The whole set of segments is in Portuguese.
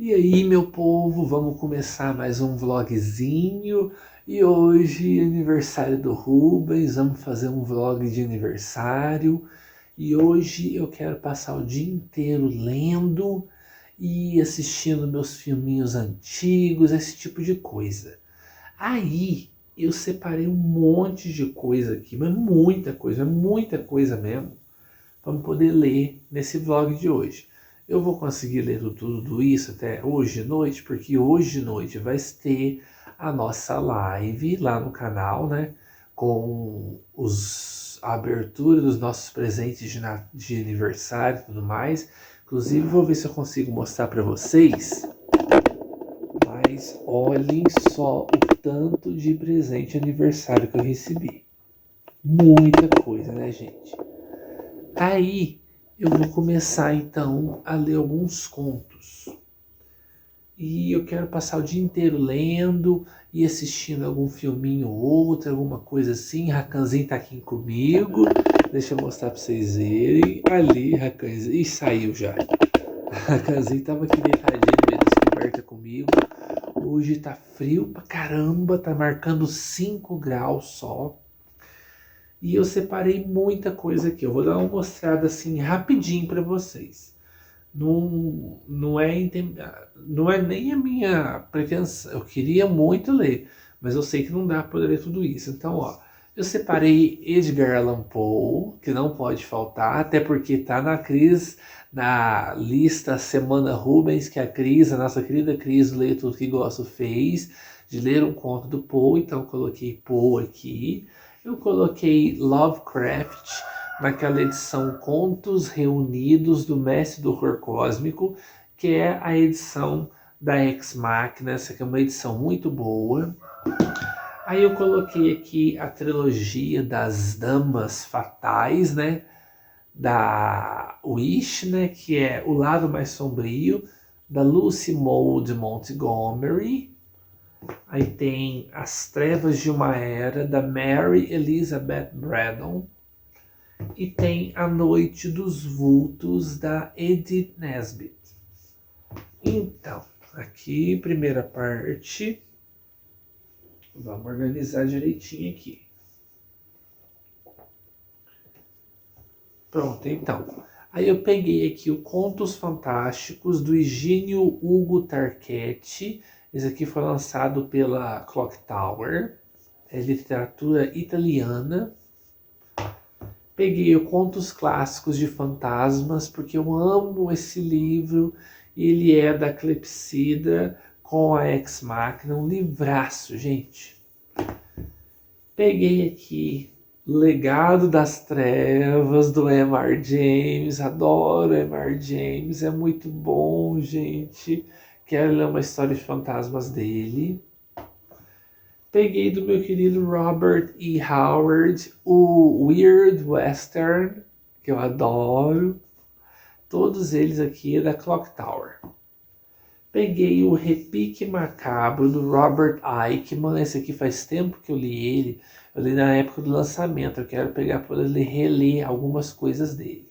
E aí, meu povo, vamos começar mais um vlogzinho. E hoje, aniversário do Rubens, vamos fazer um vlog de aniversário. E hoje eu quero passar o dia inteiro lendo e assistindo meus filminhos antigos, esse tipo de coisa. Aí, eu separei um monte de coisa aqui, mas muita coisa mesmo, para poder ler nesse vlog de hoje. Eu vou conseguir ler tudo isso até hoje de noite, porque hoje de noite vai ter a nossa live lá no canal, né? Com a abertura dos nossos presentes de aniversário e tudo mais. Inclusive, vou ver se eu consigo mostrar para vocês. Mas olhem só o tanto de presente de aniversário que eu recebi. Muita coisa, né, gente? Aí eu vou começar então a ler alguns contos. E eu quero passar o dia inteiro lendo e assistindo algum filminho ou outro, alguma coisa assim. Rakanzinho tá aqui comigo. Deixa eu mostrar pra vocês verem. Ali, Rakanzinho. Ih, saiu já. Rakanzinho tava aqui deitadinho no meio das cobertas comigo. Hoje tá frio pra caramba, tá marcando 5 graus só. E eu separei muita coisa aqui. Eu vou dar uma mostrada assim rapidinho para vocês. Não é nem a minha pretensão. Eu queria muito ler, mas eu sei que não dá para ler tudo isso. Então, ó, eu separei Edgar Allan Poe, que não pode faltar, até porque tá na lista Semana Rubens, que a Cris, a nossa querida Cris, Leia Tudo Que Gosto, fez, de ler um conto do Poe, então eu coloquei Poe aqui. Eu coloquei Lovecraft naquela edição Contos Reunidos do Mestre do Horror Cósmico, que é a edição da Ex Machina, essa aqui é uma edição muito boa. Aí eu coloquei aqui a trilogia das Damas Fatais, né, da Wish, né, que é O Lado Mais Sombrio, da Lucy Maud Montgomery. Aí tem As Trevas de uma Era, da Mary Elizabeth Braddon. E tem A Noite dos Vultos, da Edith Nesbit. Então, aqui, primeira parte. Vamos organizar direitinho aqui. Pronto, então. Aí eu peguei aqui o Contos Fantásticos, do Higínio Hugo Tarquetti. Esse aqui foi lançado pela Clock Tower. É literatura italiana. Peguei o Contos Clássicos de Fantasmas, porque eu amo esse livro. Ele é da Clepsidra com a Ex Machina, um livraço, gente. Peguei aqui Legado das Trevas, do M.R. James. Adoro M.R. James, é muito bom, gente. Quero ler uma história de fantasmas dele. Peguei do meu querido Robert E. Howard o Weird Western, que eu adoro. Todos eles aqui é da Clock Tower. Peguei o Repique Macabro do Robert Aickman. Esse aqui faz tempo que eu li ele. Eu li na época do lançamento. Eu quero pegar para reler algumas coisas dele.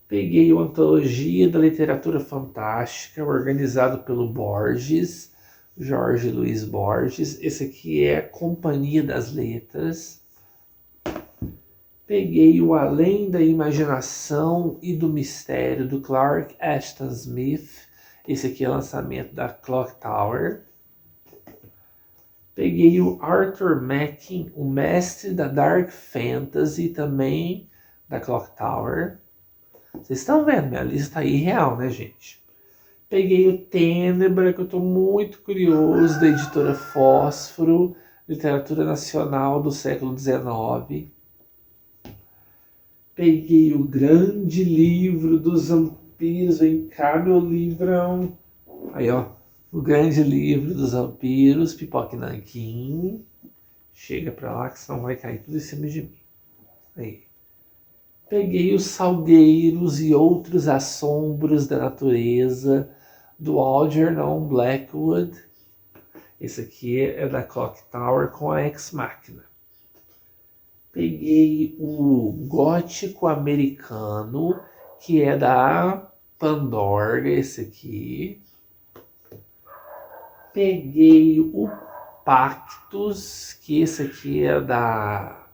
Peguei o Antologia da Literatura Fantástica, organizado pelo Borges. Jorge Luiz Borges. Esse aqui é Companhia das Letras. Peguei o Além da Imaginação e do Mistério, do Clark Ashton Smith. Esse aqui é lançamento da Clock Tower. Peguei o Arthur Machen, o mestre da Dark Fantasy, também da Clock Tower. Vocês estão vendo, minha lista aí real, né, gente? Peguei o Tênebra, que eu estou muito curioso, da editora Fósforo, literatura nacional do século XIX. Peguei o Grande Livro dos Vampiros, vem cá, meu livrão. Aí, ó, o Grande Livro dos Vampiros, Pipoque Nanquim. Chega pra lá que senão vai cair tudo em cima de mim. Aí. Peguei os Salgueiros e Outros Assombros da Natureza, do Algernon Blackwood. Esse aqui é da Clock Tower com a Ex Machina. Peguei o Gótico Americano, que é da Pandorga, esse aqui. Peguei o Pactus, que esse aqui é da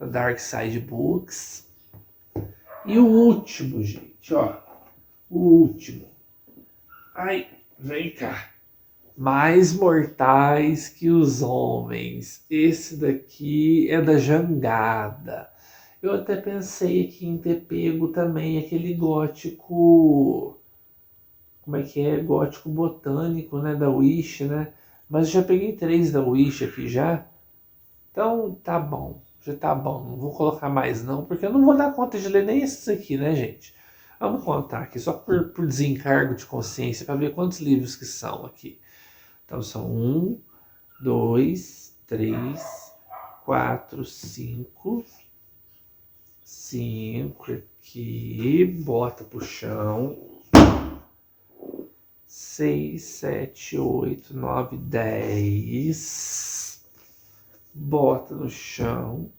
Dark Side Books. E o último, gente, ó. O último. Ai, vem cá. Mais mortais que os homens. Esse daqui é da Jangada. Eu até pensei aqui em ter pego também aquele gótico. Como é que é? Gótico botânico, né? Da Wish, né? Mas eu já peguei 3 da Wish aqui já. Então tá bom. Já tá bom. Não vou colocar mais não, porque eu não vou dar conta de ler nem esses aqui, né, gente? Vamos contar aqui, só por desencargo de consciência, para ver quantos livros que são aqui. Então são 1, 2, 3, 4, 5. 5 aqui, bota pro chão. 6, 7, 8, 9, 10. Bota no chão.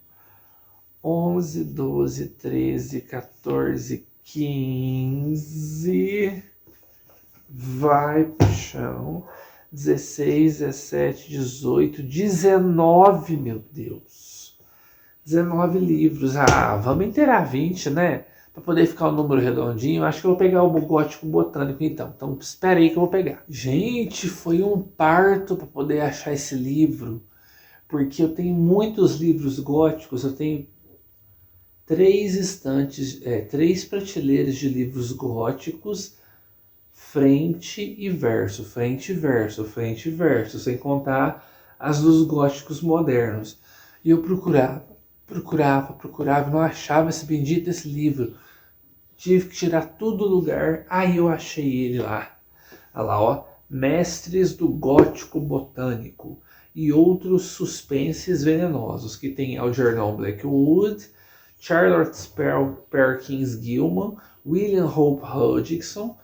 11, 12, 13, 14, 15. Vai pro chão. 16, 17, 18, 19, meu Deus. 19 livros. Ah, vamos inteirar 20, né? Para poder ficar o número redondinho. Acho que eu vou pegar o gótico botânico então. Então espera aí que eu vou pegar. Gente, foi um parto para poder achar esse livro. Porque eu tenho muitos livros góticos. Eu tenho 3 estantes, 3 prateleiras de livros góticos. Frente e verso, frente e verso, frente e verso, sem contar as dos góticos modernos. E eu procurava, não achava esse bendito desse livro. Tive que tirar tudo do lugar, aí eu achei ele lá. Olha lá, ó, Mestres do Gótico Botânico e outros suspenses venenosos, que tem Algernon Blackwood, Charlotte Perkins Gilman, William Hope Hodgson,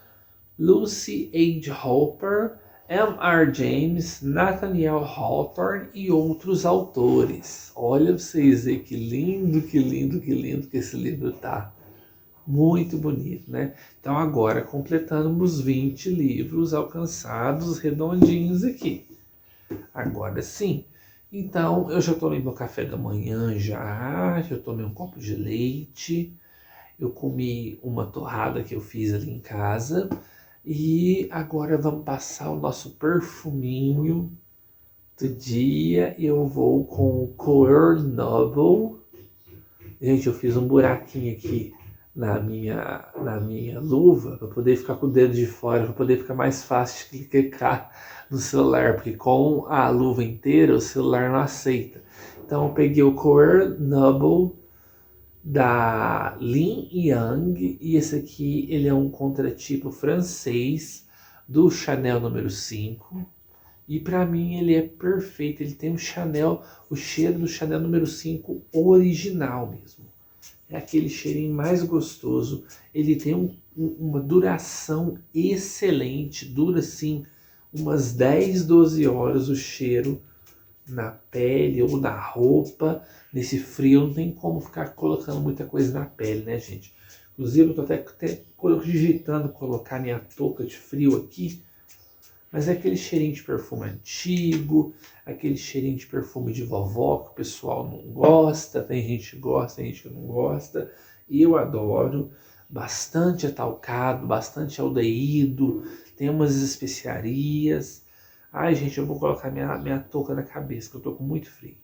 Lucy H. Hopper, M.R. James, Nathaniel Hawthorne e outros autores. Olha pra vocês verem que lindo, que lindo, que lindo que esse livro tá. Muito bonito, né? Então agora completamos 20 livros alcançados redondinhos aqui. Agora sim. Então eu já tomei meu café da manhã já tomei um copo de leite, eu comi uma torrada que eu fiz ali em casa. E agora vamos passar o nosso perfuminho do dia. Eu vou com o Coeur Noble. Gente, eu fiz um buraquinho aqui na minha luva para poder ficar com o dedo de fora, para poder ficar mais fácil de clicar no celular, porque com a luva inteira o celular não aceita. Então eu peguei o Coeur Noble da Lin Yang, e esse aqui ele é um contratipo francês do Chanel número 5. E para mim ele é perfeito, ele tem o cheiro do Chanel número 5 original mesmo. É aquele cheirinho mais gostoso, ele tem uma duração excelente, dura assim umas 10, 12 horas o cheiro na pele ou na roupa. Nesse frio não tem como ficar colocando muita coisa na pele, né, gente? Inclusive eu tô até cogitando colocar minha touca de frio aqui, mas é aquele cheirinho de perfume antigo, aquele cheirinho de perfume de vovó que o pessoal não gosta, tem gente que gosta, tem gente que não gosta, e eu adoro. Bastante atalcado, bastante aldeído, tem umas especiarias. Ai, gente, eu vou colocar minha touca na cabeça, que eu tô com muito frio.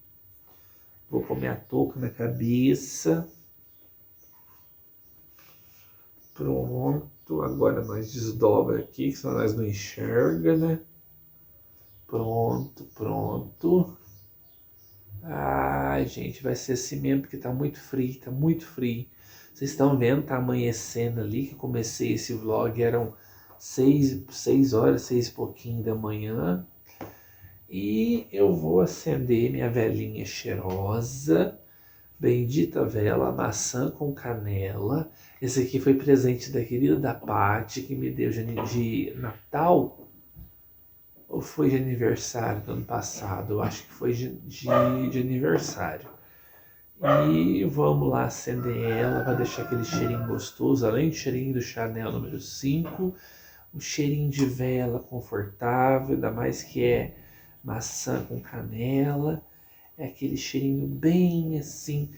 Vou pôr minha touca na cabeça. Pronto, agora nós desdobra aqui, que senão nós não enxerga, né? Pronto, pronto. Ai, gente, vai ser assim mesmo, porque tá muito frio, tá muito frio. Vocês estão vendo, tá amanhecendo ali, que eu comecei esse vlog, eram 6 horas, 6 e pouquinho da manhã. E eu vou acender minha velinha cheirosa, bendita vela, maçã com canela. Esse aqui foi presente da querida da Paty, que me deu de Natal, ou foi de aniversário do ano passado? Eu acho que foi de aniversário. E vamos lá acender ela, vai deixar aquele cheirinho gostoso, além do cheirinho do Chanel número 5, um cheirinho de vela confortável, ainda mais que é maçã com canela, é aquele cheirinho bem assim,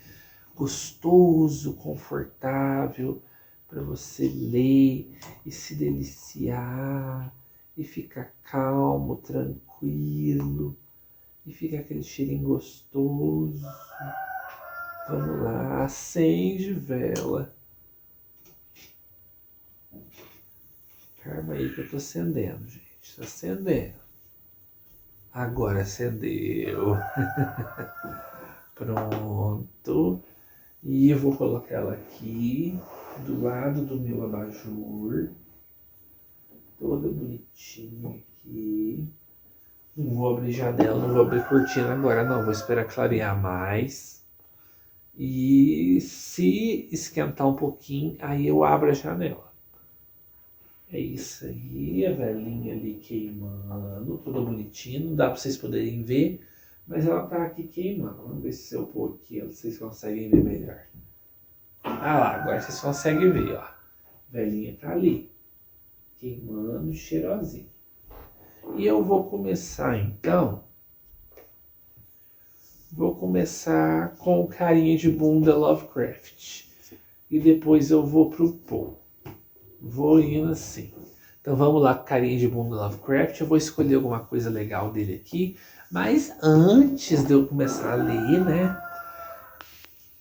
gostoso, confortável, para você ler e se deliciar e ficar calmo, tranquilo e fica aquele cheirinho gostoso. Vamos lá, acende vela. Calma aí que eu tô acendendo, gente. Tá acendendo. Agora acendeu. Pronto. E eu vou colocar ela aqui, do lado do meu abajur. Toda bonitinha aqui. Não vou abrir janela, não vou abrir cortina agora não. Vou esperar clarear mais. E se esquentar um pouquinho, aí eu abro a janela. É isso aí, a velhinha ali queimando, toda bonitinha. Não dá pra vocês poderem ver, mas ela tá aqui queimando. Vamos ver se eu pôr aqui, vocês conseguem ver melhor. Ah lá, agora vocês conseguem ver, ó. A velhinha tá ali, queimando, cheirosinha. E eu vou começar então. Vou começar com o carinha de bunda Lovecraft. E depois eu vou pro Paul. Vou indo assim. Então vamos lá com carinha de bunda Lovecraft. Eu vou escolher alguma coisa legal dele aqui. Mas antes de eu começar a ler, né?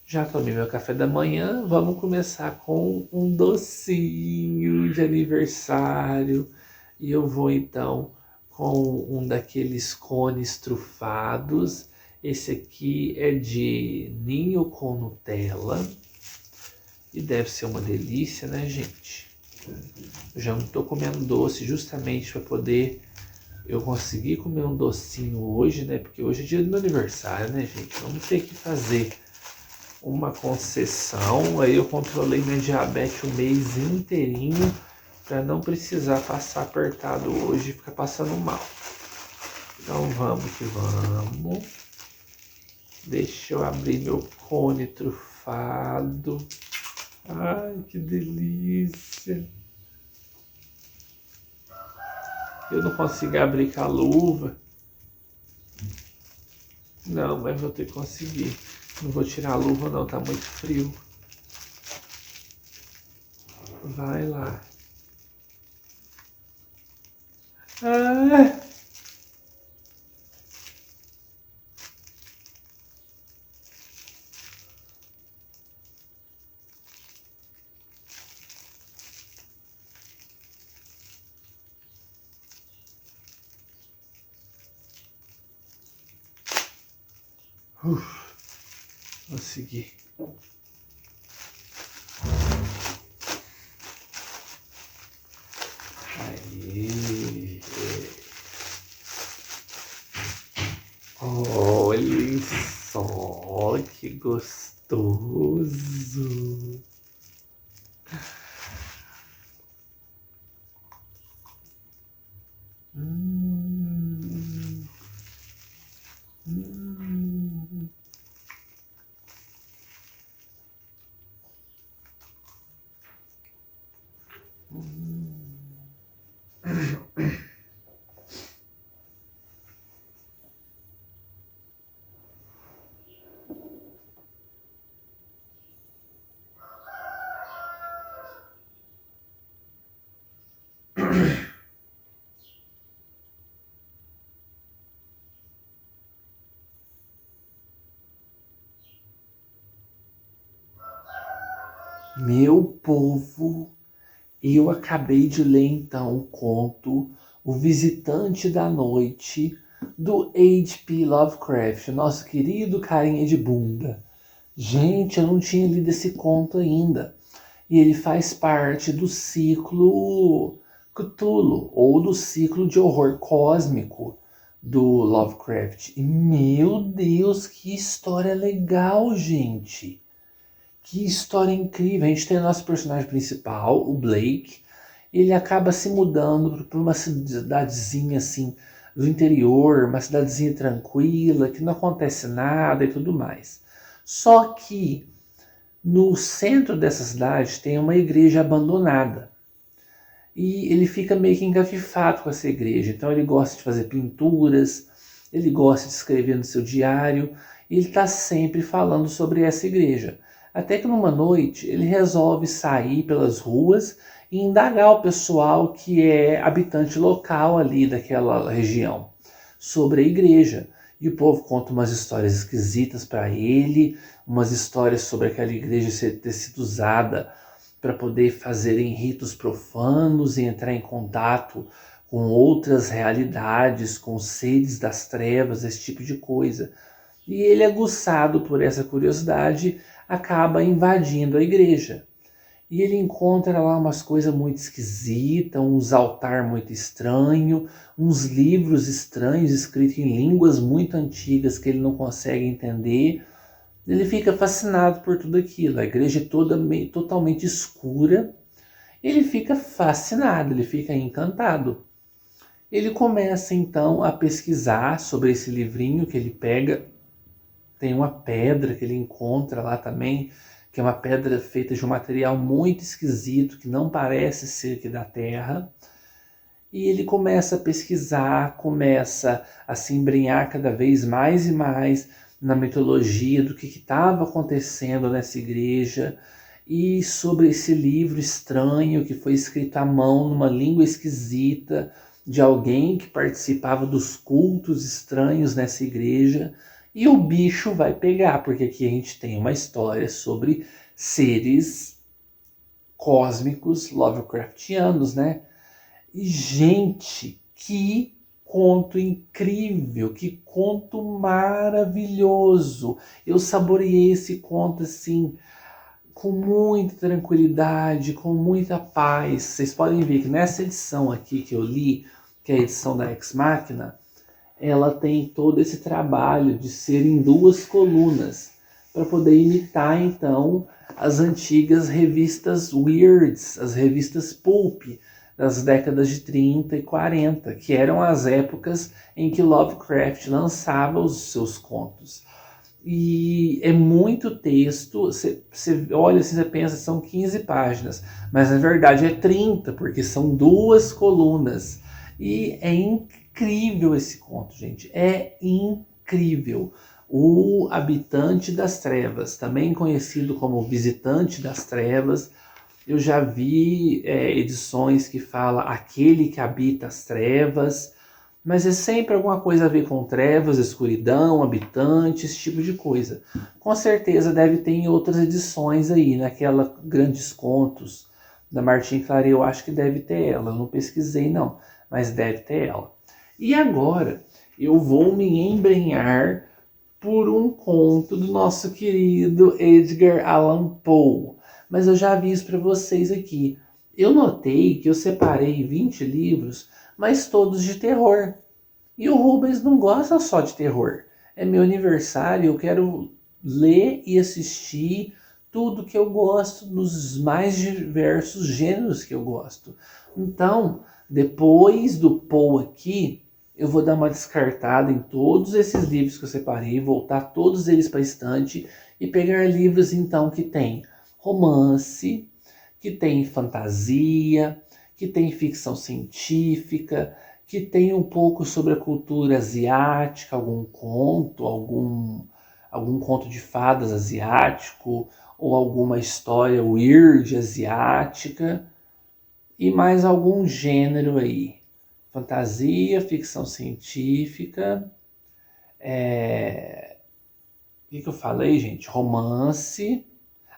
Já tomei meu café da manhã. Vamos começar com um docinho de aniversário. E eu vou então com um daqueles cones trufados. Esse aqui é de ninho com Nutella. E deve ser uma delícia, né, gente? Eu já não estou comendo doce justamente para poder eu conseguir comer um docinho hoje, né? Porque hoje é dia do meu aniversário, né, gente? Vamos ter que fazer uma concessão. Aí eu controlei minha diabetes o mês inteirinho para não precisar passar apertado hoje e ficar passando mal. Então vamos que vamos. Deixa eu abrir meu cone trufado. Ai, que delícia. Eu não consigo abrir com a luva. Não, mas vou ter que conseguir. Não vou tirar a luva não, tá muito frio. Vai lá. Ah! Consegui. Aí. Olhem só que gostoso. Hum. Hum. Meu povo, eu acabei de ler então o conto O Visitante da Noite, do H.P. Lovecraft, nosso querido carinha de bunda. Gente, eu não tinha lido esse conto ainda. E ele faz parte do ciclo Cthulhu, ou do ciclo de horror cósmico do Lovecraft. E, meu Deus, que história legal, gente! Que história incrível! A gente tem o nosso personagem principal, o Blake. Ele acaba se mudando para uma cidadezinha assim do interior, uma cidadezinha tranquila, que não acontece nada e tudo mais. Só que no centro dessa cidade tem uma igreja abandonada. E ele fica meio que encafifado com essa igreja. Então ele gosta de fazer pinturas, ele gosta de escrever no seu diário, e ele está sempre falando sobre essa igreja. Até que numa noite ele resolve sair pelas ruas e indagar o pessoal que é habitante local ali daquela região sobre a igreja. E o povo conta umas histórias esquisitas para ele, umas histórias sobre aquela igreja ter sido usada para poder fazerem ritos profanos e entrar em contato com outras realidades, com seres das trevas, esse tipo de coisa. E ele, aguçado por essa curiosidade, acaba invadindo a igreja. E ele encontra lá umas coisas muito esquisitas, uns altar muito estranho, uns livros estranhos escritos em línguas muito antigas que ele não consegue entender. Ele fica fascinado por tudo aquilo. A igreja é toda totalmente escura. Ele fica fascinado, ele fica encantado. Ele começa então a pesquisar sobre esse livrinho que ele pega. Tem uma pedra que ele encontra lá também, que é uma pedra feita de um material muito esquisito, que não parece ser aqui da Terra. E ele começa a pesquisar, começa a se embrenhar cada vez mais e mais na mitologia do que estava acontecendo nessa igreja e sobre esse livro estranho que foi escrito à mão numa língua esquisita de alguém que participava dos cultos estranhos nessa igreja. E o bicho vai pegar, porque aqui a gente tem uma história sobre seres cósmicos Lovecraftianos, né? E, gente, que conto incrível, que conto maravilhoso. Eu saboreei esse conto assim, com muita tranquilidade, com muita paz. Vocês podem ver que nessa edição aqui que eu li, que é a edição da Ex Machina, ela tem todo esse trabalho de ser em duas colunas, para poder imitar então as antigas revistas Weirds, as revistas Pulp, das décadas de 30 e 40, que eram as épocas em que Lovecraft lançava os seus contos. E é muito texto, você olha assim, você pensa, são 15 páginas, mas na verdade é 30, porque são duas colunas. E é incrível esse conto, gente, é incrível. O Habitante das Trevas, também conhecido como Visitante das Trevas, eu já vi edições que fala aquele que habita as trevas, mas é sempre alguma coisa a ver com trevas, escuridão, habitante, esse tipo de coisa. Com certeza deve ter em outras edições aí, naquela Grandes Contos da Martin Claret, eu acho que deve ter ela, eu não pesquisei não, mas deve ter ela. E agora eu vou me embrenhar por um conto do nosso querido Edgar Allan Poe. Mas eu já aviso para vocês aqui. Eu notei que eu separei 20 livros, mas todos de terror. E o Rubens não gosta só de terror. É meu aniversário, eu quero ler e assistir tudo que eu gosto, nos mais diversos gêneros que eu gosto. Então, depois do Poe aqui, eu vou dar uma descartada em todos esses livros que eu separei, voltar todos eles para a estante e pegar livros então que tem romance, que tem fantasia, que tem ficção científica, que tem um pouco sobre a cultura asiática, algum conto de fadas asiático, ou alguma história weird asiática, e mais algum gênero aí. Fantasia, ficção científica, o que eu falei, gente? Romance.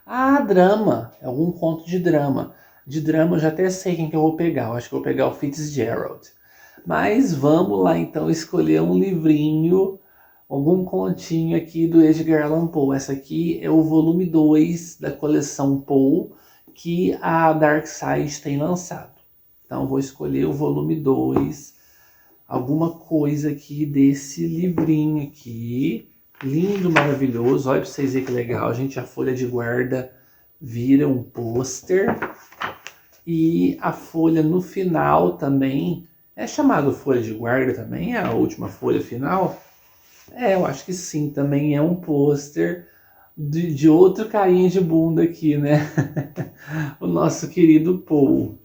Ah, drama. É algum conto de drama. De drama eu já até sei quem que eu vou pegar. Eu acho que eu vou pegar o Fitzgerald. Mas vamos lá então escolher um livrinho, algum continho aqui do Edgar Allan Poe. Essa aqui é o volume 2 da coleção Poe que a Dark Side tem lançado. Então vou escolher o volume 2, alguma coisa aqui desse livrinho aqui. Lindo, maravilhoso. Olha para vocês verem que legal, gente. A folha de guarda vira um pôster. E a folha no final também é chamado folha de guarda também, é a última folha final? É, eu acho que sim, também é um pôster de outro carinha de bunda aqui, né? O nosso querido Paul.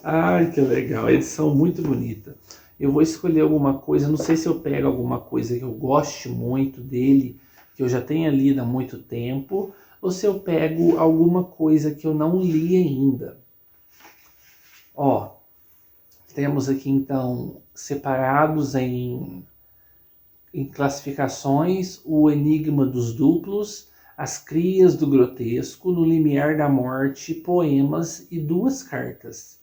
Ai, que legal, edição muito bonita. Eu vou escolher alguma coisa, não sei se eu pego alguma coisa que eu goste muito dele, que eu já tenha lido há muito tempo, ou se eu pego alguma coisa que eu não li ainda. Ó, temos aqui então separados em classificações o Enigma dos Duplos, As Crias do Grotesco, No Limiar da Morte, Poemas e Duas Cartas.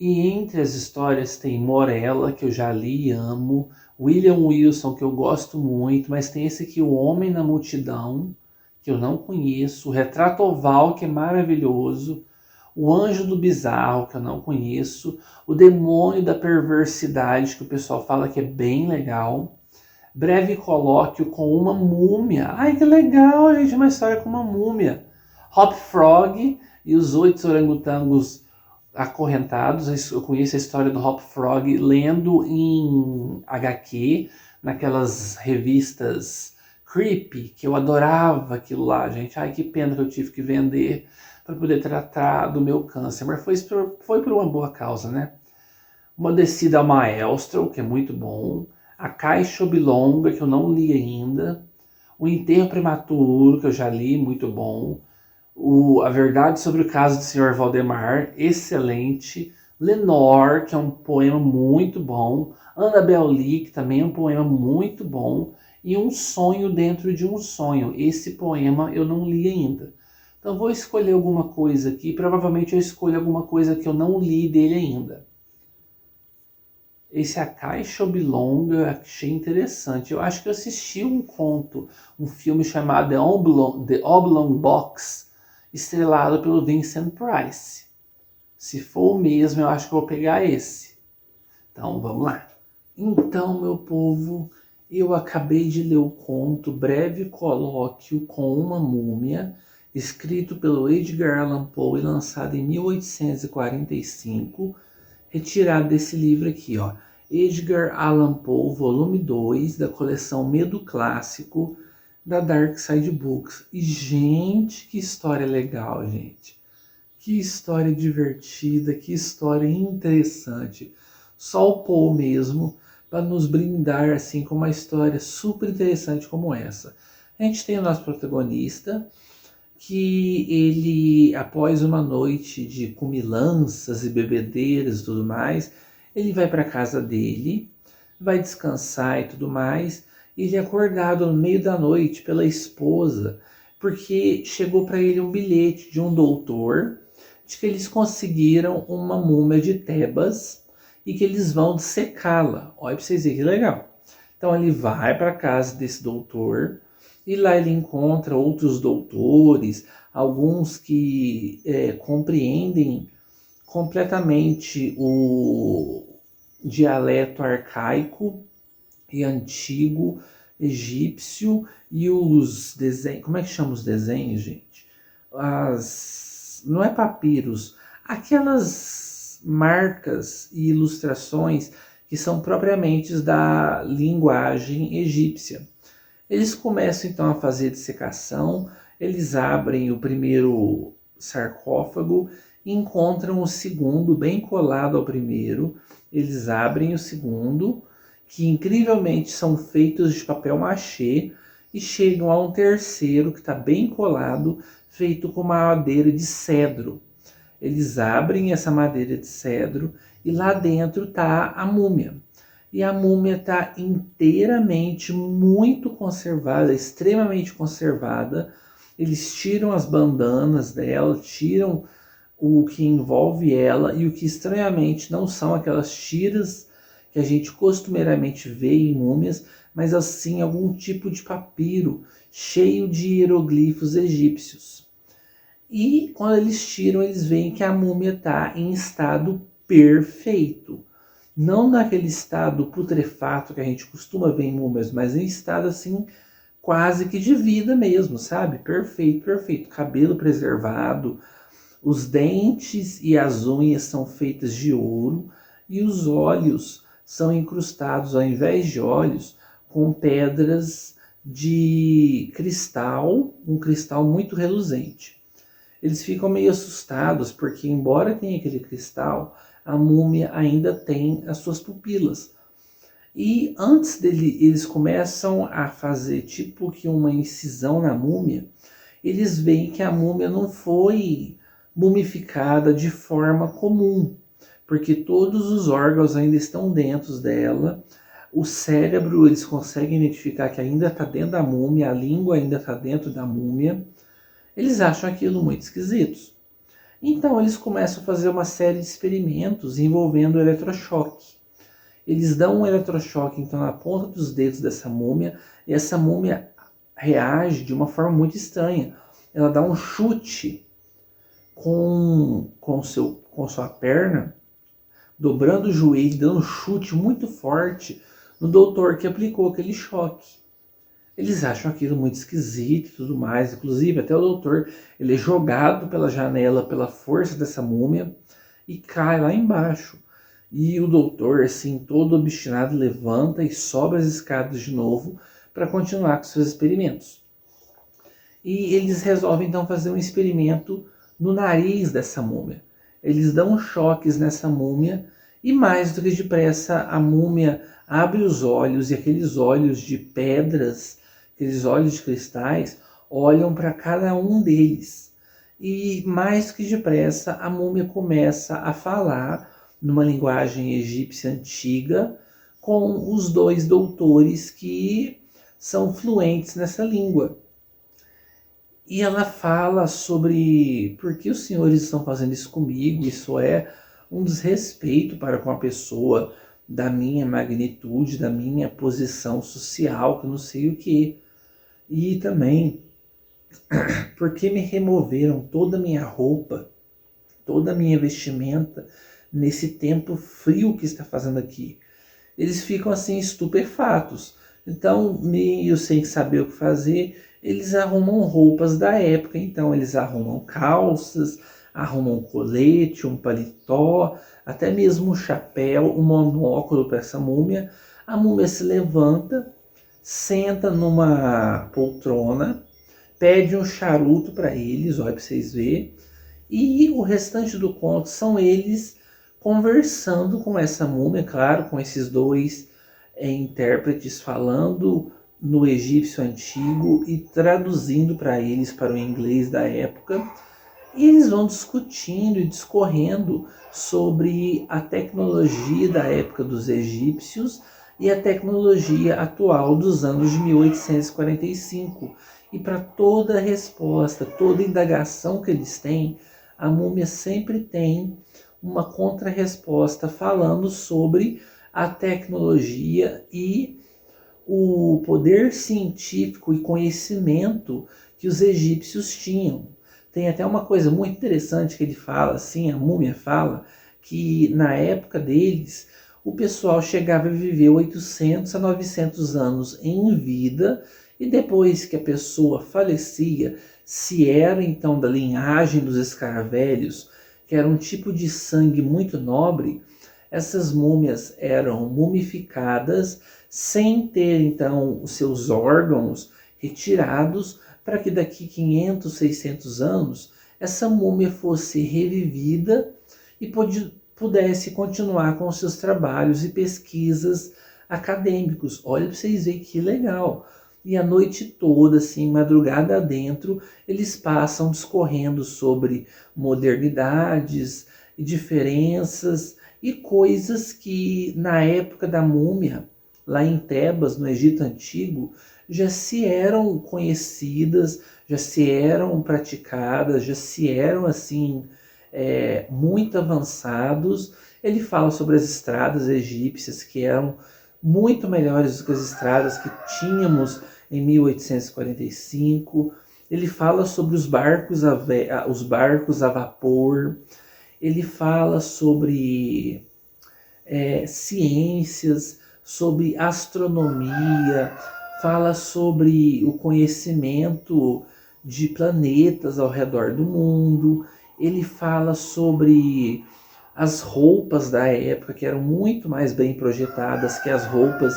E entre as histórias tem Morella, que eu já li e amo, William Wilson, que eu gosto muito, mas tem esse aqui, O Homem na Multidão, que eu não conheço, o Retrato Oval, que é maravilhoso, O Anjo do Bizarro, que eu não conheço, O Demônio da Perversidade, que o pessoal fala que é bem legal, Breve Colóquio com uma Múmia. Ai, que legal, gente, uma história com uma múmia. Hop Frog e os 8 orangotangos acorrentados. Eu conheço a história do Hop Frog lendo em HQ, naquelas revistas creepy, que eu adorava aquilo lá, gente. Ai, que pena que eu tive que vender para poder tratar do meu câncer, mas foi por uma boa causa, né? Uma Descida a Maelstrom, que é muito bom. A Caixa Oblonga, que eu não li ainda. O Enterro Prematuro, que eu já li, muito bom. A Verdade sobre o Caso do Sr. Valdemar, excelente. Lenore, que é um poema muito bom. Annabel Lee, que também é um poema muito bom. E Um Sonho Dentro de um Sonho. Esse poema eu não li ainda. Então vou escolher alguma coisa aqui. Provavelmente eu escolho alguma coisa que eu não li dele ainda. Esse A Caixa Oblonga, achei interessante. Eu acho que eu assisti um conto, um filme chamado The Oblong Box, estrelado pelo Vincent Price. Se for o mesmo, eu acho que eu vou pegar esse. Então, vamos lá. Então, meu povo, eu acabei de ler o conto Breve Colóquio com uma Múmia, escrito pelo Edgar Allan Poe e lançado em 1845, retirado desse livro aqui, ó. Edgar Allan Poe, volume 2, da coleção Medo Clássico, da Dark Side Books. E, gente, que história legal, gente. Que história divertida, que história interessante. Só o Poe mesmo para nos brindar assim com uma história super interessante como essa. A gente tem o nosso protagonista, que ele, após uma noite de comilanças e bebedeiras e tudo mais, ele vai para casa dele, vai descansar e tudo mais, e ele é acordado no meio da noite pela esposa, porque chegou para ele um bilhete de um doutor de que eles conseguiram uma múmia de Tebas e que eles vão dissecá-la. Olha para vocês verem que legal. Então ele vai para a casa desse doutor, e lá ele encontra outros doutores, alguns que compreendem completamente o dialeto arcaico e antigo egípcio e os desenhos. Como é que chama os desenhos, gente? Não é papiros, aquelas marcas e ilustrações que são propriamente da linguagem egípcia. Eles começam então a fazer dissecação, eles abrem o primeiro sarcófago, encontram o segundo bem colado ao primeiro, eles abrem o segundo, que incrivelmente são feitos de papel machê, e chegam a um terceiro que está bem colado, feito com madeira de cedro. Eles abrem essa madeira de cedro e lá dentro está a múmia. E a múmia está inteiramente muito conservada, extremamente conservada. Eles tiram as bandanas dela, tiram o que envolve ela, e o que estranhamente não são aquelas tiras que a gente costumeiramente vê em múmias, mas assim algum tipo de papiro cheio de hieroglifos egípcios. E quando eles tiram, eles veem que a múmia está em estado perfeito. Não naquele estado putrefato que a gente costuma ver em múmias, mas em estado assim, quase que de vida mesmo, sabe? Perfeito, perfeito. Cabelo preservado, os dentes e as unhas são feitas de ouro e os olhos são incrustados, ao invés de olhos, com pedras de cristal, um cristal muito reluzente. Eles ficam meio assustados porque, embora tenha aquele cristal, a múmia ainda tem as suas pupilas. E antes dele, eles começam a fazer tipo que uma incisão na múmia, eles veem que a múmia não foi mumificada de forma comum, porque todos os órgãos ainda estão dentro dela. O cérebro, eles conseguem identificar que ainda está dentro da múmia, a língua ainda está dentro da múmia. Eles acham aquilo muito esquisito. Então eles começam a fazer uma série de experimentos envolvendo o eletrochoque. Eles dão um eletrochoque então na ponta dos dedos dessa múmia, e essa múmia reage de uma forma muito estranha. Ela dá um chute com sua perna, dobrando o joelho, dando um chute muito forte no doutor que aplicou aquele choque. Eles acham aquilo muito esquisito e tudo mais. Inclusive, até o doutor, ele é jogado pela janela pela força dessa múmia e cai lá embaixo. E o doutor, assim, todo obstinado, levanta e sobe as escadas de novo para continuar com seus experimentos. E eles resolvem, então, fazer um experimento no nariz dessa múmia. Eles dão choques nessa múmia e, mais do que depressa, a múmia abre os olhos e aqueles olhos de pedras, aqueles olhos de cristais, olham para cada um deles. E, mais que depressa, a múmia começa a falar numa linguagem egípcia antiga com os dois doutores que são fluentes nessa língua. E ela fala sobre por que os senhores estão fazendo isso comigo, isso é um desrespeito para com a pessoa da minha magnitude, da minha posição social, que não sei o que. E também, por que me removeram toda a minha roupa, toda a minha vestimenta, nesse tempo frio que está fazendo aqui? Eles ficam assim estupefatos. Então, meio sem saber o que fazer, eles arrumam roupas da época. Então, eles arrumam calças, arrumam um colete, um paletó, até mesmo um chapéu, um monóculo para essa múmia. A múmia se levanta, senta numa poltrona, pede um charuto para eles, olha para vocês verem. E o restante do conto são eles conversando com essa múmia, claro, com esses dois intérpretes falando no egípcio antigo e traduzindo para eles para o inglês da época. E eles vão discutindo e discorrendo sobre a tecnologia da época dos egípcios e a tecnologia atual dos anos de 1845. E para toda resposta, toda indagação que eles têm, a múmia sempre tem uma contra-resposta falando sobre a tecnologia e o poder científico e conhecimento que os egípcios tinham. Tem até uma coisa muito interessante que ele fala, assim, a múmia fala, que na época deles o pessoal chegava a viver 800 a 900 anos em vida, e depois que a pessoa falecia, se era então da linhagem dos escaravelhos, que era um tipo de sangue muito nobre, essas múmias eram mumificadas sem ter então os seus órgãos retirados, para que daqui 500, 600 anos essa múmia fosse revivida e pudesse continuar com os seus trabalhos e pesquisas acadêmicos. Olha para vocês verem que legal. E a noite toda, assim, madrugada adentro, eles passam discorrendo sobre modernidades e diferenças e coisas que na época da múmia, lá em Tebas, no Egito Antigo, já se eram conhecidas, já se eram praticadas, já se eram assim muito avançados. Ele fala sobre as estradas egípcias que eram muito melhores do que as estradas que tínhamos em 1845. Ele fala sobre os barcos a vapor. Ele fala sobre ciências, sobre astronomia, fala sobre o conhecimento de planetas ao redor do mundo. Ele fala sobre as roupas da época, que eram muito mais bem projetadas que as roupas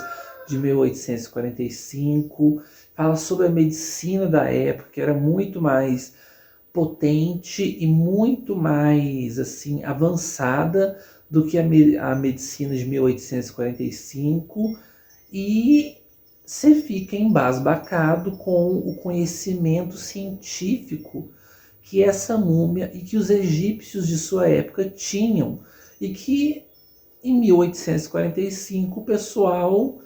de 1845. fala sobre a medicina da época, que era muito mais potente e muito mais assim avançada do que a medicina de 1845 e você fica embasbacado com o conhecimento científico que essa múmia e que os egípcios de sua época tinham e que em 1845 o pessoal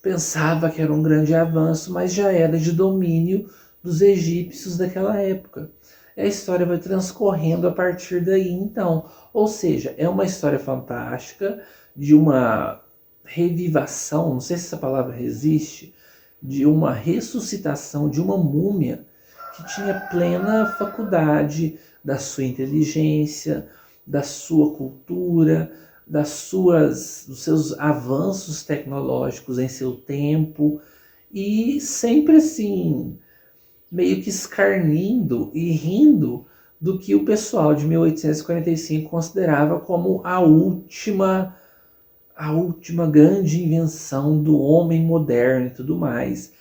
pensava que era um grande avanço, mas já era de domínio dos egípcios daquela época. A história vai transcorrendo a partir daí, então. Ou seja, é uma história fantástica de uma revivação, não sei se essa palavra existe, de uma ressuscitação de uma múmia que tinha plena faculdade da sua inteligência, da sua cultura, dos seus avanços tecnológicos em seu tempo e sempre assim meio que escarnindo e rindo do que o pessoal de 1845 considerava como a última grande invenção do homem moderno e tudo mais.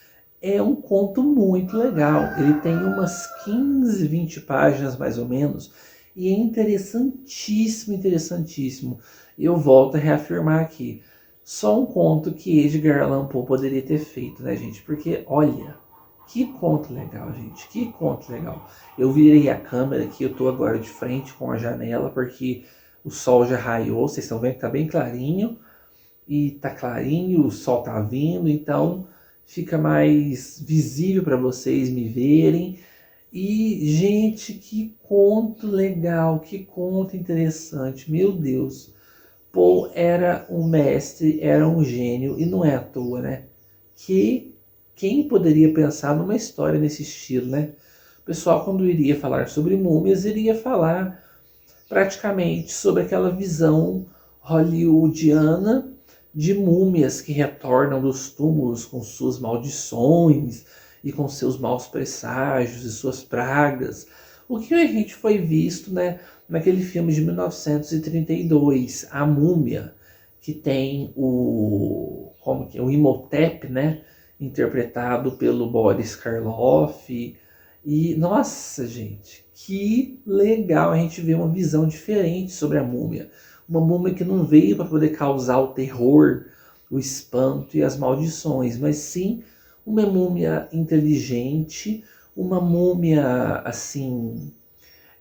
É um conto muito legal. Ele tem umas 15, 20 páginas mais ou menos. E é interessantíssimo, interessantíssimo. Eu volto a reafirmar aqui. Só um conto que Edgar Allan Poe poderia ter feito, né, gente? Porque, olha, que conto legal, gente. Que conto legal. Eu virei a câmera aqui, eu tô agora de frente com a janela, porque o sol já raiou. Vocês estão vendo que tá bem clarinho. E tá clarinho, o sol tá vindo, então fica mais visível para vocês me verem. E, gente, que conto legal, que conto interessante, meu Deus. Poe era um mestre, era um gênio, e não é à toa, né? Que quem poderia pensar numa história nesse estilo, né? O pessoal, quando iria falar sobre múmias, iria falar praticamente sobre aquela visão hollywoodiana de múmias que retornam dos túmulos com suas maldições e com seus maus presságios e suas pragas. O que a gente foi visto, né, naquele filme de 1932, A Múmia, que tem o Imhotep, né, interpretado pelo Boris Karloff. E nossa, gente, que legal a gente ver uma visão diferente sobre a múmia. Uma múmia que não veio para poder causar o terror, o espanto e as maldições, mas sim uma múmia inteligente, uma múmia assim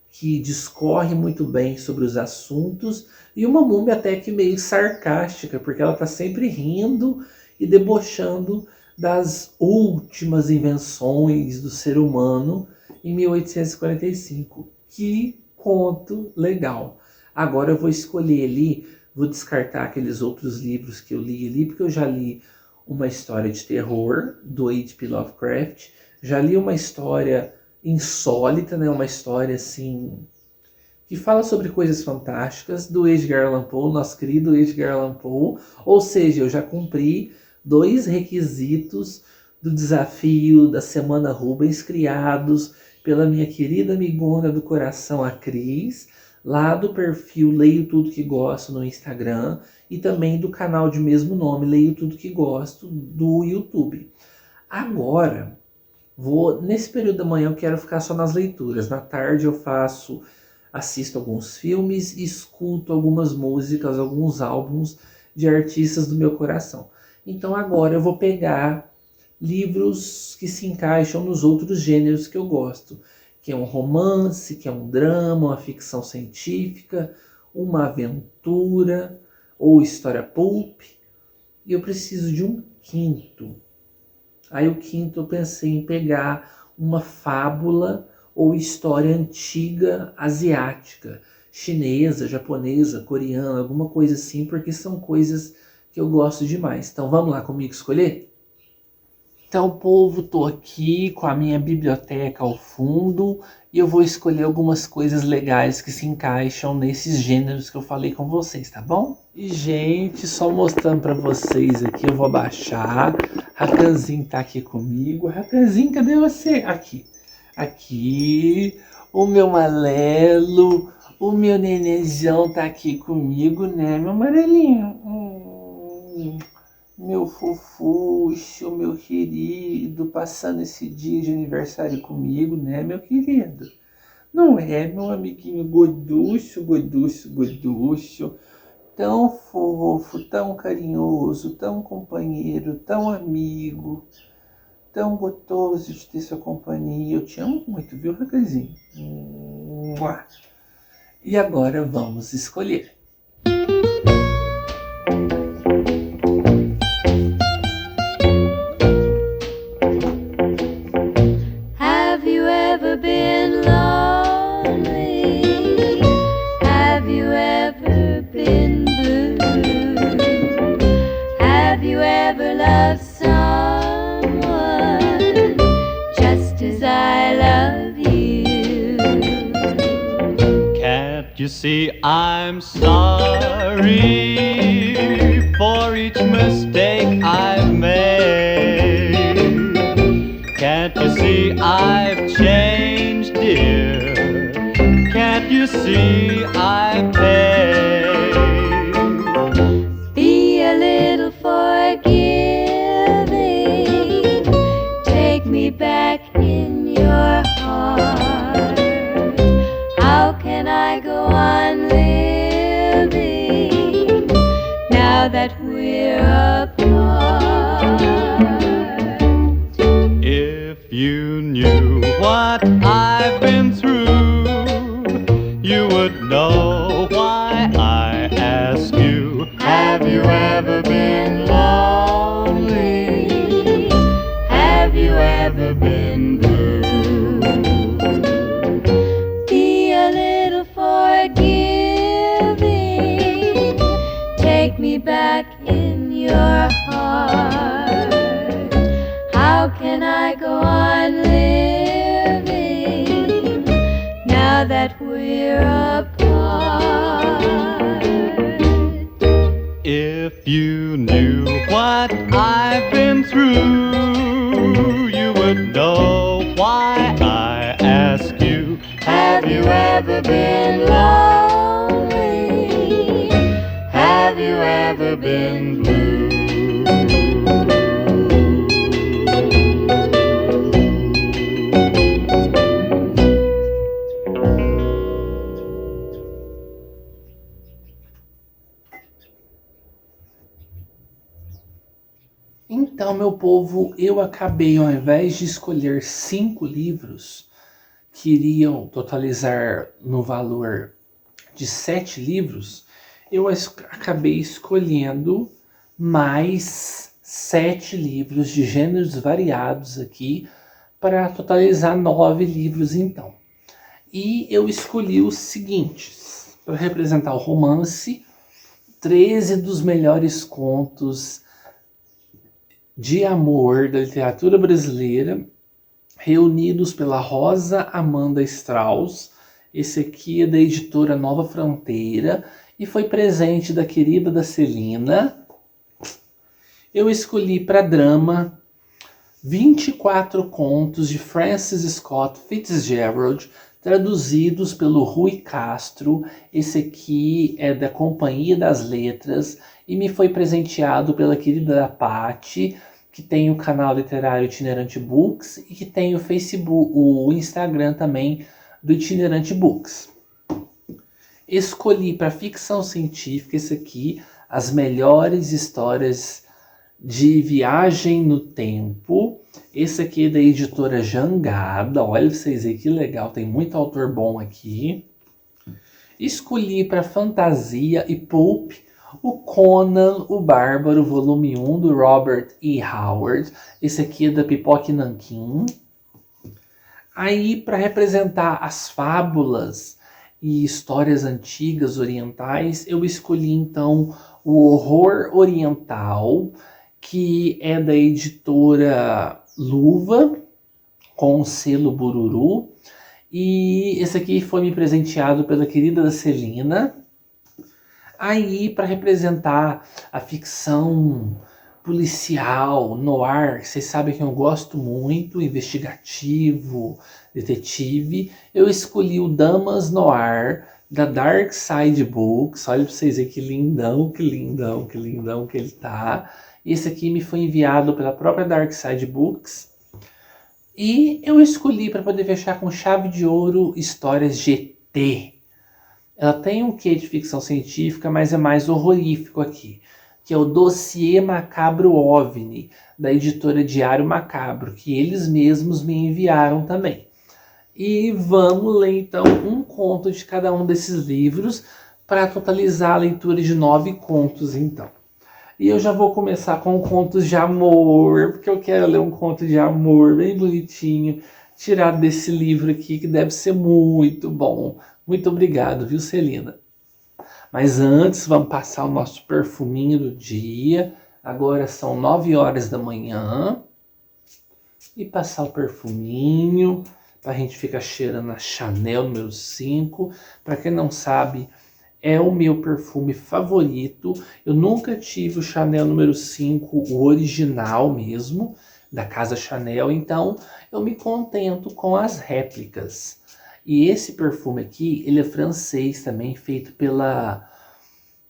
que discorre muito bem sobre os assuntos e uma múmia até que meio sarcástica, porque ela está sempre rindo e debochando das últimas invenções do ser humano em 1845. Que conto legal! Agora eu vou escolher ali, vou descartar aqueles outros livros que eu li ali, porque eu já li uma história de terror do H.P. Lovecraft, já li uma história insólita, né? Uma história assim que fala sobre coisas fantásticas do Edgar Allan Poe, nosso querido Edgar Allan Poe. Ou seja, eu já cumpri 2 requisitos do desafio da Semana Rubens criados pela minha querida amigona do coração, a Cris, lá do perfil Leio Tudo Que Gosto no Instagram e também do canal de mesmo nome, Leio Tudo Que Gosto, do YouTube. Agora, nesse período da manhã eu quero ficar só nas leituras. Na tarde eu assisto alguns filmes e escuto algumas músicas, alguns álbuns de artistas do meu coração. Então agora eu vou pegar livros que se encaixam nos outros gêneros que eu gosto, que é um romance, que é um drama, uma ficção científica, uma aventura ou história pulp. E eu preciso de um quinto. Aí o quinto eu pensei em pegar uma fábula ou história antiga asiática, chinesa, japonesa, coreana, alguma coisa assim, porque são coisas que eu gosto demais. Então vamos lá comigo escolher? Então, povo, tô aqui com a minha biblioteca ao fundo e eu vou escolher algumas coisas legais que se encaixam nesses gêneros que eu falei com vocês, tá bom? E, gente, só mostrando pra vocês aqui, eu vou abaixar. Ratanzinho tá aqui comigo. Ratanzinho, cadê você? Aqui. Aqui. O meu Malelo, o meu nenenzão tá aqui comigo, né, meu amarelinho? Meu fofucho, meu querido, passando esse dia de aniversário comigo, né, meu querido? Não é, meu amiguinho gorducho, gorducho, gorducho, tão fofo, tão carinhoso, tão companheiro, tão amigo, tão gostoso de ter sua companhia. Eu te amo muito, viu, Raquelzinho? Mua. E agora vamos escolher. Have you ever been lonely? Have you ever been blue? Have you ever loved someone just as I love you? Can't you see I'm sorry for each mistake I've made? Can't you see I've changed, dear? Can't you see I've paid? Be a little forgiving. Take me back in your heart. How can I go on living now that we're apart? If you knew what I've been through, you would know why I ask you. Have you ever been lonely? Have you ever been blue? Be a little forgiving. Take me back in your heart. How can I go on living now that we're apart? If you knew what I've been through, you would know why I ask you. Have you ever been lonely? Have you ever been blue? Então, meu povo, eu acabei, ao invés de escolher 5 livros que iriam totalizar no valor de 7 livros, eu acabei escolhendo mais 7 livros de gêneros variados aqui para totalizar 9 livros então. E eu escolhi os seguintes, para representar o romance, 13 dos melhores contos de amor da literatura brasileira, reunidos pela Rosa Amanda Strauss. Esse aqui é da editora Nova Fronteira e foi presente da querida da Celina. Eu escolhi para drama 24 contos de Francis Scott Fitzgerald, traduzidos pelo Rui Castro. Esse aqui é da Companhia das Letras e me foi presenteado pela querida da Paty, que tem o canal literário Itinerante Books e que tem o Facebook, o Instagram também do Itinerante Books. Escolhi para ficção científica esse aqui, As Melhores Histórias de Viagem no Tempo. Esse aqui é da editora Jangada. Olha pra vocês aí que legal, tem muito autor bom aqui. Escolhi para fantasia e pulp o Conan o Bárbaro, volume 1, do Robert E. Howard. Esse aqui é da Pipoque Nanquim. Aí, para representar as fábulas e histórias antigas orientais, eu escolhi então o Horror Oriental, que é da editora Luva, com o selo Bururu. E esse aqui foi me presenteado pela querida da Celina. Aí, para representar a ficção policial, noir, vocês sabem que eu gosto muito, investigativo, detetive, eu escolhi o Damas Noir, da Dark Side Books. Olha para vocês verem que lindão, que lindão, que lindão que ele tá. Esse aqui me foi enviado pela própria Dark Side Books. E eu escolhi para poder fechar com chave de ouro Histórias GT. Ela tem um quê de ficção científica, mas é mais horrorífico aqui, que é o Dossiê Macabro OVNI, da editora Diário Macabro, que eles mesmos me enviaram também. E vamos ler então um conto de cada um desses livros, para totalizar a leitura de 9 contos então. E eu já vou começar com contos de amor, porque eu quero ler um conto de amor bem bonitinho, tirado desse livro aqui, que deve ser muito bom. Muito obrigado, viu, Celina? Mas antes, vamos passar o nosso perfuminho do dia. Agora são 9 horas da manhã. E passar o perfuminho, para a gente ficar cheirando a Chanel número 5. Para quem não sabe, é o meu perfume favorito. Eu nunca tive o Chanel número 5, o original mesmo, da casa Chanel. Então, eu me contento com as réplicas. E esse perfume aqui, ele é francês também, feito pela...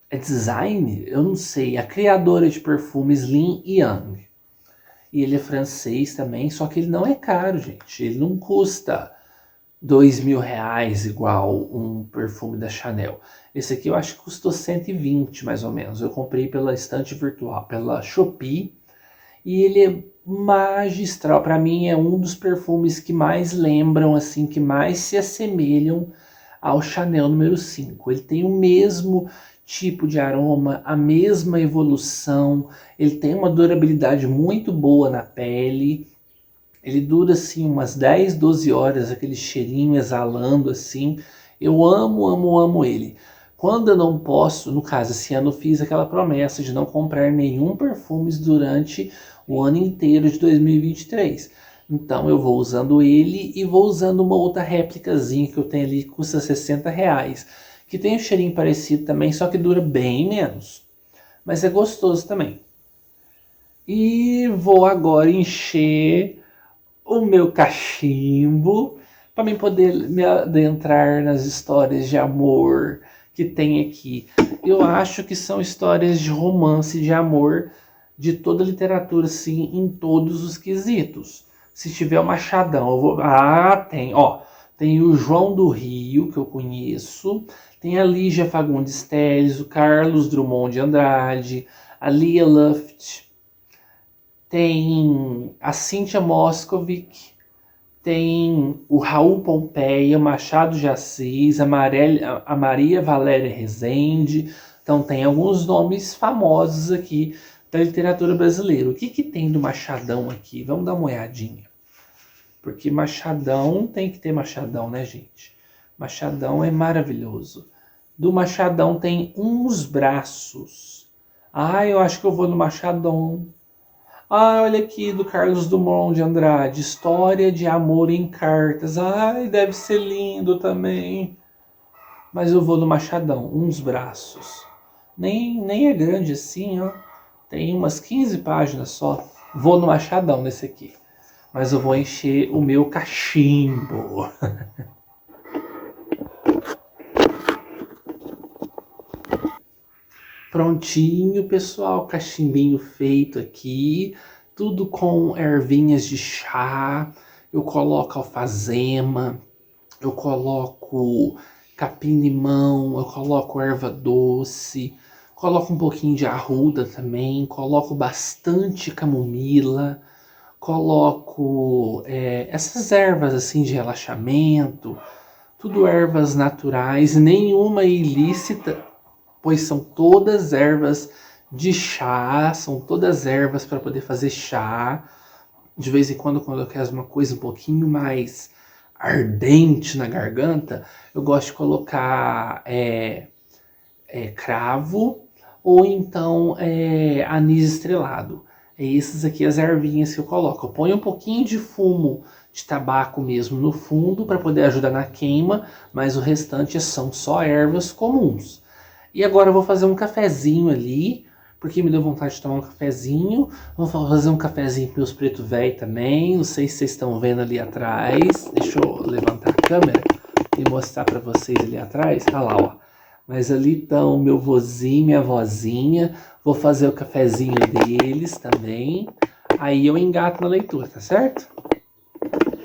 É design? Eu não sei. A criadora de perfumes Lin Yang. E ele é francês também, só que ele não é caro, gente. Ele não custa R$ 2.000 igual um perfume da Chanel. Esse aqui eu acho que custou 120 mais ou menos. Eu comprei pela estante virtual, pela Shopee. E ele é magistral. Para mim é um dos perfumes que mais lembram, assim, que mais se assemelham ao Chanel número 5. Ele tem o mesmo tipo de aroma, a mesma evolução. Ele tem uma durabilidade muito boa na pele. Ele dura assim umas 10, 12 horas, aquele cheirinho exalando assim. Eu amo, amo, amo ele. Quando eu não posso, no caso, esse ano eu fiz aquela promessa de não comprar nenhum perfume durante o ano inteiro de 2023. Então eu vou usando ele e vou usando uma outra réplicazinha que eu tenho ali que custa R$ 60. Que tem um cheirinho parecido também, só que dura bem menos. Mas é gostoso também. E vou agora encher o meu cachimbo para mim poder me adentrar nas histórias de amor que tem aqui. Eu acho que são histórias de romance, de amor, de toda a literatura, sim, em todos os quesitos. Se tiver o Machadão, eu vou... Ah, tem, ó. Tem o João do Rio, que eu conheço. Tem a Lígia Fagundes Telles, o Carlos Drummond de Andrade, a Lia Luft. Tem a Cíntia Moscovic. Tem o Raul Pompeia, Machado de Assis, a Maria Valéria Rezende. Então tem alguns nomes famosos aqui da literatura brasileira. O que que tem do Machadão aqui? Vamos dar uma olhadinha. Porque Machadão tem que ter Machadão, né, gente? Machadão é maravilhoso. Do Machadão tem Uns Braços. Ah, eu acho que eu vou no Machadão. Ah, olha aqui, do Carlos Drummond de Andrade. História de amor em cartas. Ai, deve ser lindo também. Mas eu vou no Machadão, Uns Braços. Nem é grande assim, ó. Tem umas 15 páginas só. Vou no Machadão nesse aqui. Mas eu vou encher o meu cachimbo. Prontinho, pessoal. Cachimbinho feito aqui. Tudo com ervinhas de chá. Eu coloco alfazema. Eu coloco capim-limão. Eu coloco erva doce. Coloco um pouquinho de arruda também. Coloco bastante camomila. Coloco essas ervas assim de relaxamento, tudo ervas naturais, nenhuma ilícita, pois são todas ervas de chá, são todas ervas para poder fazer chá. De vez em quando eu quero uma coisa um pouquinho mais ardente na garganta, eu gosto de colocar cravo ou então anis estrelado. É essas aqui as ervinhas que eu coloco. Eu ponho um pouquinho de fumo de tabaco mesmo no fundo para poder ajudar na queima, mas o restante são só ervas comuns. E agora eu vou fazer um cafezinho ali, porque me deu vontade de tomar um cafezinho. Vou fazer um cafezinho para meus preto velho também. Não sei se vocês estão vendo ali atrás. Deixa eu levantar a câmera e mostrar para vocês ali atrás. Olha lá, ó. Mas ali estão meu vozinho, minha vozinha. Vou fazer o cafezinho deles também. Aí eu engato na leitura, tá certo?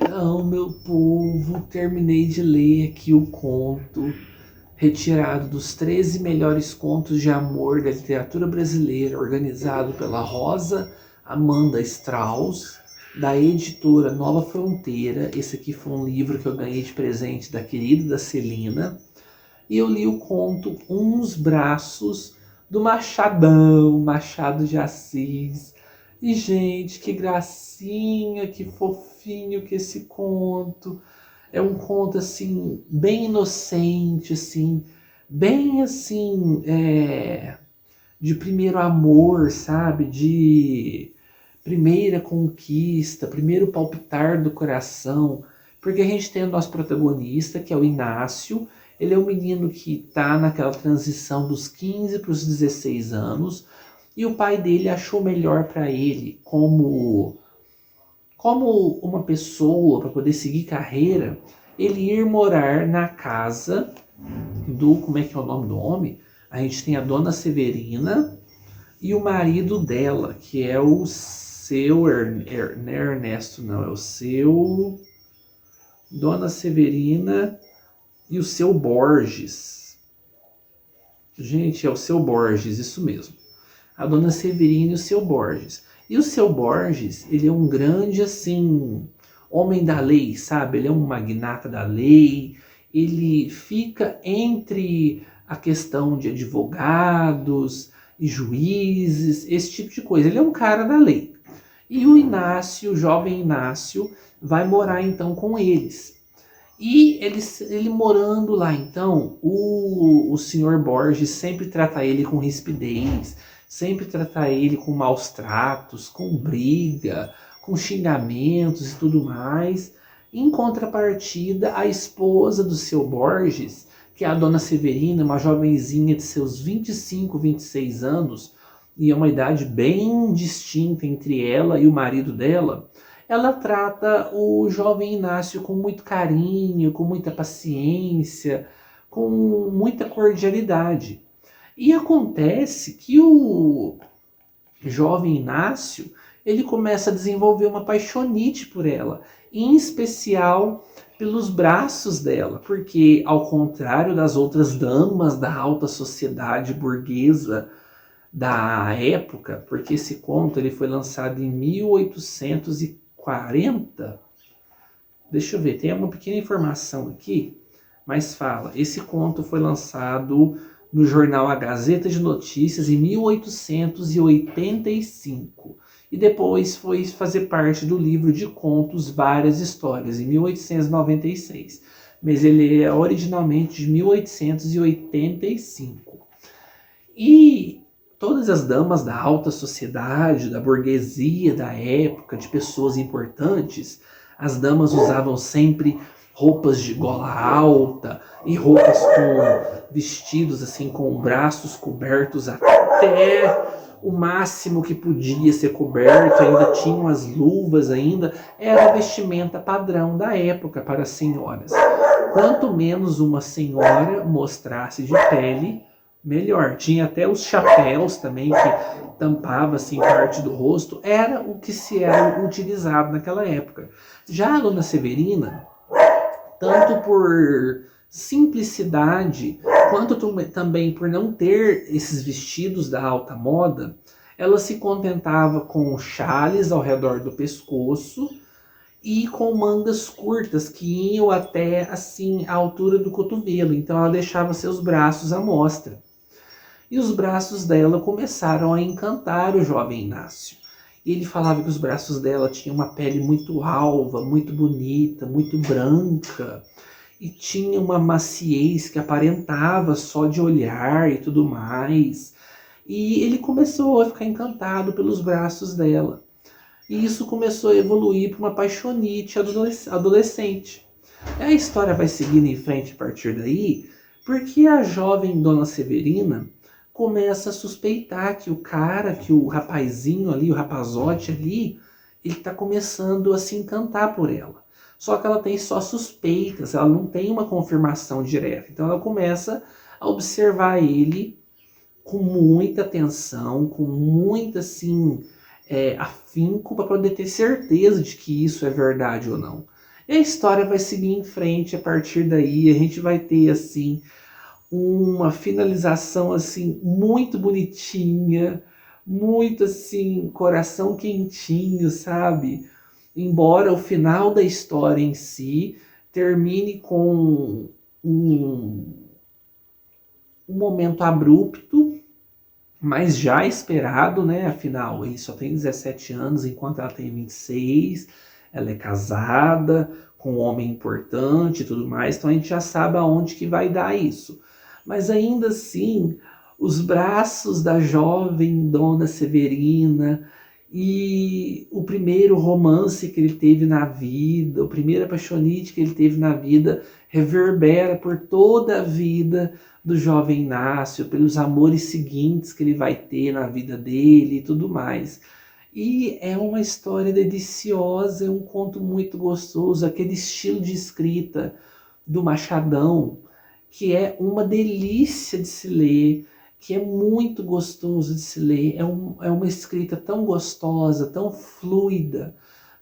Então, meu povo, terminei de ler aqui o conto retirado dos 13 melhores contos de amor da literatura brasileira, organizado pela Rosa Amanda Strauss, da editora Nova Fronteira. Esse aqui foi um livro que eu ganhei de presente da querida da Celina. E eu li o conto Uns Braços, do Machado de Assis. E, gente, que gracinha, que fofinho que esse conto. É um conto, assim, bem inocente, assim, bem, assim, de primeiro amor, sabe? De primeira conquista, primeiro palpitar do coração. Porque a gente tem o nosso protagonista, que é o Inácio. Ele é um menino que está naquela transição dos 15 para os 16 anos. E o pai dele achou melhor para ele, como uma pessoa para poder seguir carreira, ele ir morar na casa do... Como é que é o nome do homem? A gente tem a Dona Severina e o marido dela, que é o seu... Ernesto, não, é o seu... Dona Severina e o seu Borges. Gente, é o seu Borges, isso mesmo. A Dona Severina e o seu Borges. E o seu Borges, ele é um grande, assim, homem da lei, sabe? Ele é um magnata da lei. Ele fica entre a questão de advogados e juízes, esse tipo de coisa. Ele é um cara da lei. E o Inácio, o jovem Inácio, vai morar então com eles. E ele morando lá, então, o senhor Borges sempre trata ele com rispidez, sempre trata ele com maus tratos, com briga, com xingamentos e tudo mais. Em contrapartida, a esposa do seu Borges, que é a Dona Severina, uma jovenzinha de seus 25, 26 anos, e é uma idade bem distinta entre ela e o marido dela, ela trata o jovem Inácio com muito carinho, com muita paciência, com muita cordialidade. E acontece que o jovem Inácio, ele começa a desenvolver uma paixonite por ela, em especial pelos braços dela, porque ao contrário das outras damas da alta sociedade burguesa da época, porque esse conto ele foi lançado em 1840. Deixa eu ver, tem uma pequena informação aqui, mas fala, esse conto foi lançado no jornal A Gazeta de Notícias em 1885 e depois foi fazer parte do livro de contos Várias Histórias em 1896, mas ele é originalmente de 1885. E todas as damas da alta sociedade, da burguesia da época, de pessoas importantes, as damas usavam sempre roupas de gola alta e roupas com vestidos assim com braços cobertos até o máximo que podia ser coberto, ainda tinham as luvas ainda, era a vestimenta padrão da época para as senhoras. Quanto menos uma senhora mostrasse de pele, melhor. Tinha até os chapéus também que tampava assim parte do rosto, era o que se era utilizado naquela época. Já a Dona Severina, tanto por simplicidade, quanto também por não ter esses vestidos da alta moda, ela se contentava com chales ao redor do pescoço e com mangas curtas que iam até assim a altura do cotovelo, então ela deixava seus braços à mostra. E os braços dela começaram a encantar o jovem Inácio. Ele falava que os braços dela tinham uma pele muito alva, muito bonita, muito branca. E tinha uma maciez que aparentava só de olhar e tudo mais. E ele começou a ficar encantado pelos braços dela. E isso começou a evoluir para uma paixonite adolescente. E a história vai seguindo em frente a partir daí, porque a jovem Dona Severina começa a suspeitar que o rapazinho ali, o rapazote ali, ele está começando a se encantar por ela. Só que ela tem só suspeitas, ela não tem uma confirmação direta. Então ela começa a observar ele com muita atenção, com muita assim, afinco para poder ter certeza de que isso é verdade ou não. E a história vai seguir em frente a partir daí, a gente vai ter assim uma finalização assim muito bonitinha, muito assim, coração quentinho, sabe? Embora o final da história em si termine com um momento abrupto, mas já esperado, né? Afinal, ele só tem 17 anos, enquanto ela tem 26, ela é casada com um homem importante e tudo mais, então a gente já sabe aonde que vai dar isso. Mas ainda assim, os braços da jovem Dona Severina e o primeiro romance que ele teve na vida, o primeiro apaixonite que ele teve na vida, reverbera por toda a vida do jovem Inácio, pelos amores seguintes que ele vai ter na vida dele e tudo mais. E é uma história deliciosa, é um conto muito gostoso, aquele estilo de escrita do Machadão, que é uma delícia de se ler, que é muito gostoso de se ler. É uma escrita tão gostosa, tão fluida,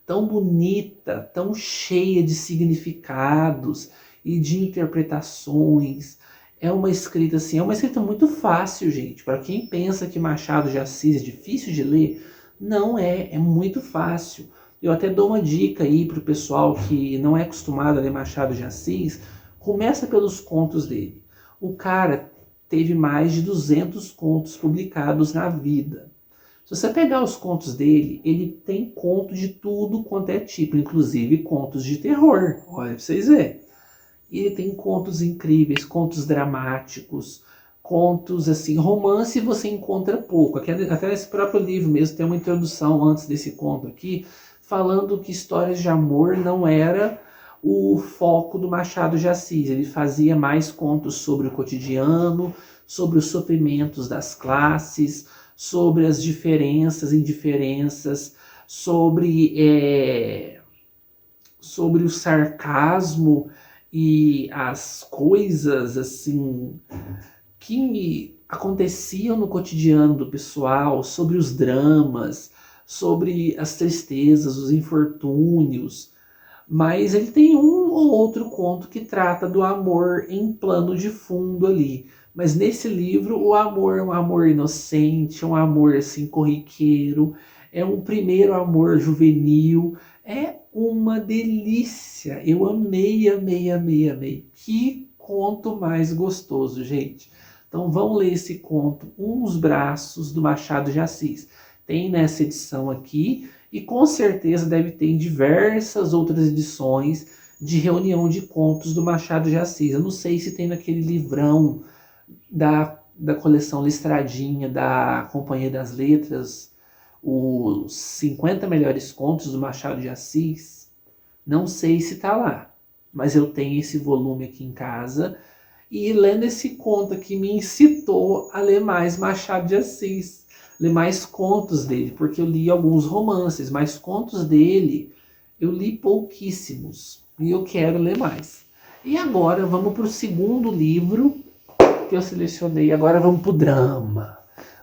tão bonita, tão cheia de significados e de interpretações. É uma escrita assim, é uma escrita muito fácil, gente. Para quem pensa que Machado de Assis é difícil de ler, não é, é muito fácil. Eu até dou uma dica aí pro pessoal que não é acostumado a ler Machado de Assis, começa pelos contos dele. O cara teve mais de 200 contos publicados na vida. Se você pegar os contos dele, ele tem conto de tudo quanto é tipo, inclusive contos de terror. Olha pra vocês verem. E ele tem contos incríveis, contos dramáticos, contos assim, romance você encontra pouco. Até nesse próprio livro mesmo tem uma introdução antes desse conto aqui, falando que histórias de amor não era o foco do Machado de Assis. Ele fazia mais contos sobre o cotidiano, sobre os sofrimentos das classes, sobre as diferenças e indiferenças, sobre o sarcasmo e as coisas assim que aconteciam no cotidiano do pessoal, sobre os dramas, sobre as tristezas, os infortúnios. Mas ele tem um ou outro conto que trata do amor em plano de fundo ali. Mas nesse livro o amor é um amor inocente, é um amor assim corriqueiro, é um primeiro amor juvenil, é uma delícia. Eu amei, amei, amei, amei. Que conto mais gostoso, gente. Então vão ler esse conto, Uns Braços, do Machado de Assis. Tem nessa edição aqui e com certeza deve ter em diversas outras edições de reunião de contos do Machado de Assis. Eu não sei se tem naquele livrão da coleção Listradinha, da Companhia das Letras, os 50 melhores contos do Machado de Assis. Não sei se tá lá, mas eu tenho esse volume aqui em casa. E lendo esse conto aqui me incitou a ler mais Machado de Assis, ler mais contos dele, porque eu li alguns romances, mas contos dele eu li pouquíssimos e eu quero ler mais. E agora vamos para o segundo livro que eu selecionei. Agora vamos pro drama,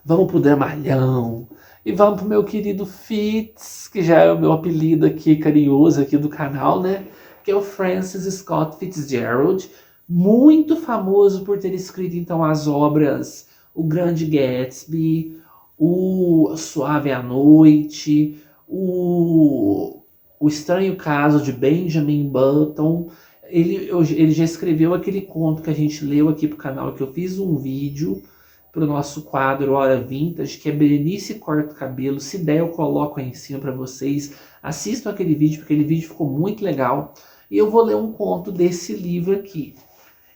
vamos pro dramalhão e vamos pro meu querido Fitz, que já é o meu apelido aqui carinhoso aqui do canal, né? Que é o Francis Scott Fitzgerald, muito famoso por ter escrito então as obras O Grande Gatsby, O Suave à Noite, o Estranho Caso de Benjamin Button. Ele já escreveu aquele conto que a gente leu aqui pro canal, que eu fiz um vídeo pro nosso quadro Hora Vintage, que é Berenice Corta o Cabelo. Se der eu coloco aí em cima para vocês. Assistam aquele vídeo, porque aquele vídeo ficou muito legal. E eu vou ler um conto desse livro aqui.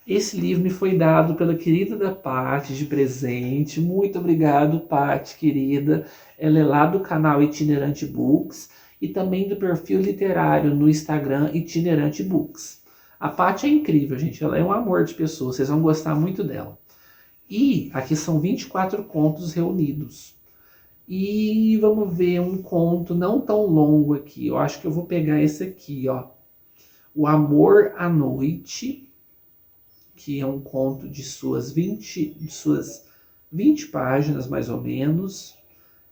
Esse livro me foi dado pela querida da Paty de presente. Muito obrigado, Paty, querida. Ela é lá do canal Itinerante Books e também do perfil literário no Instagram Itinerante Books. A Paty é incrível, gente. Ela é um amor de pessoa. Vocês vão gostar muito dela. E aqui são 24 contos reunidos. E vamos ver um conto não tão longo aqui. Eu acho que eu vou pegar esse aqui, ó. O Amor à Noite, que é um conto de suas 20 páginas, mais ou menos.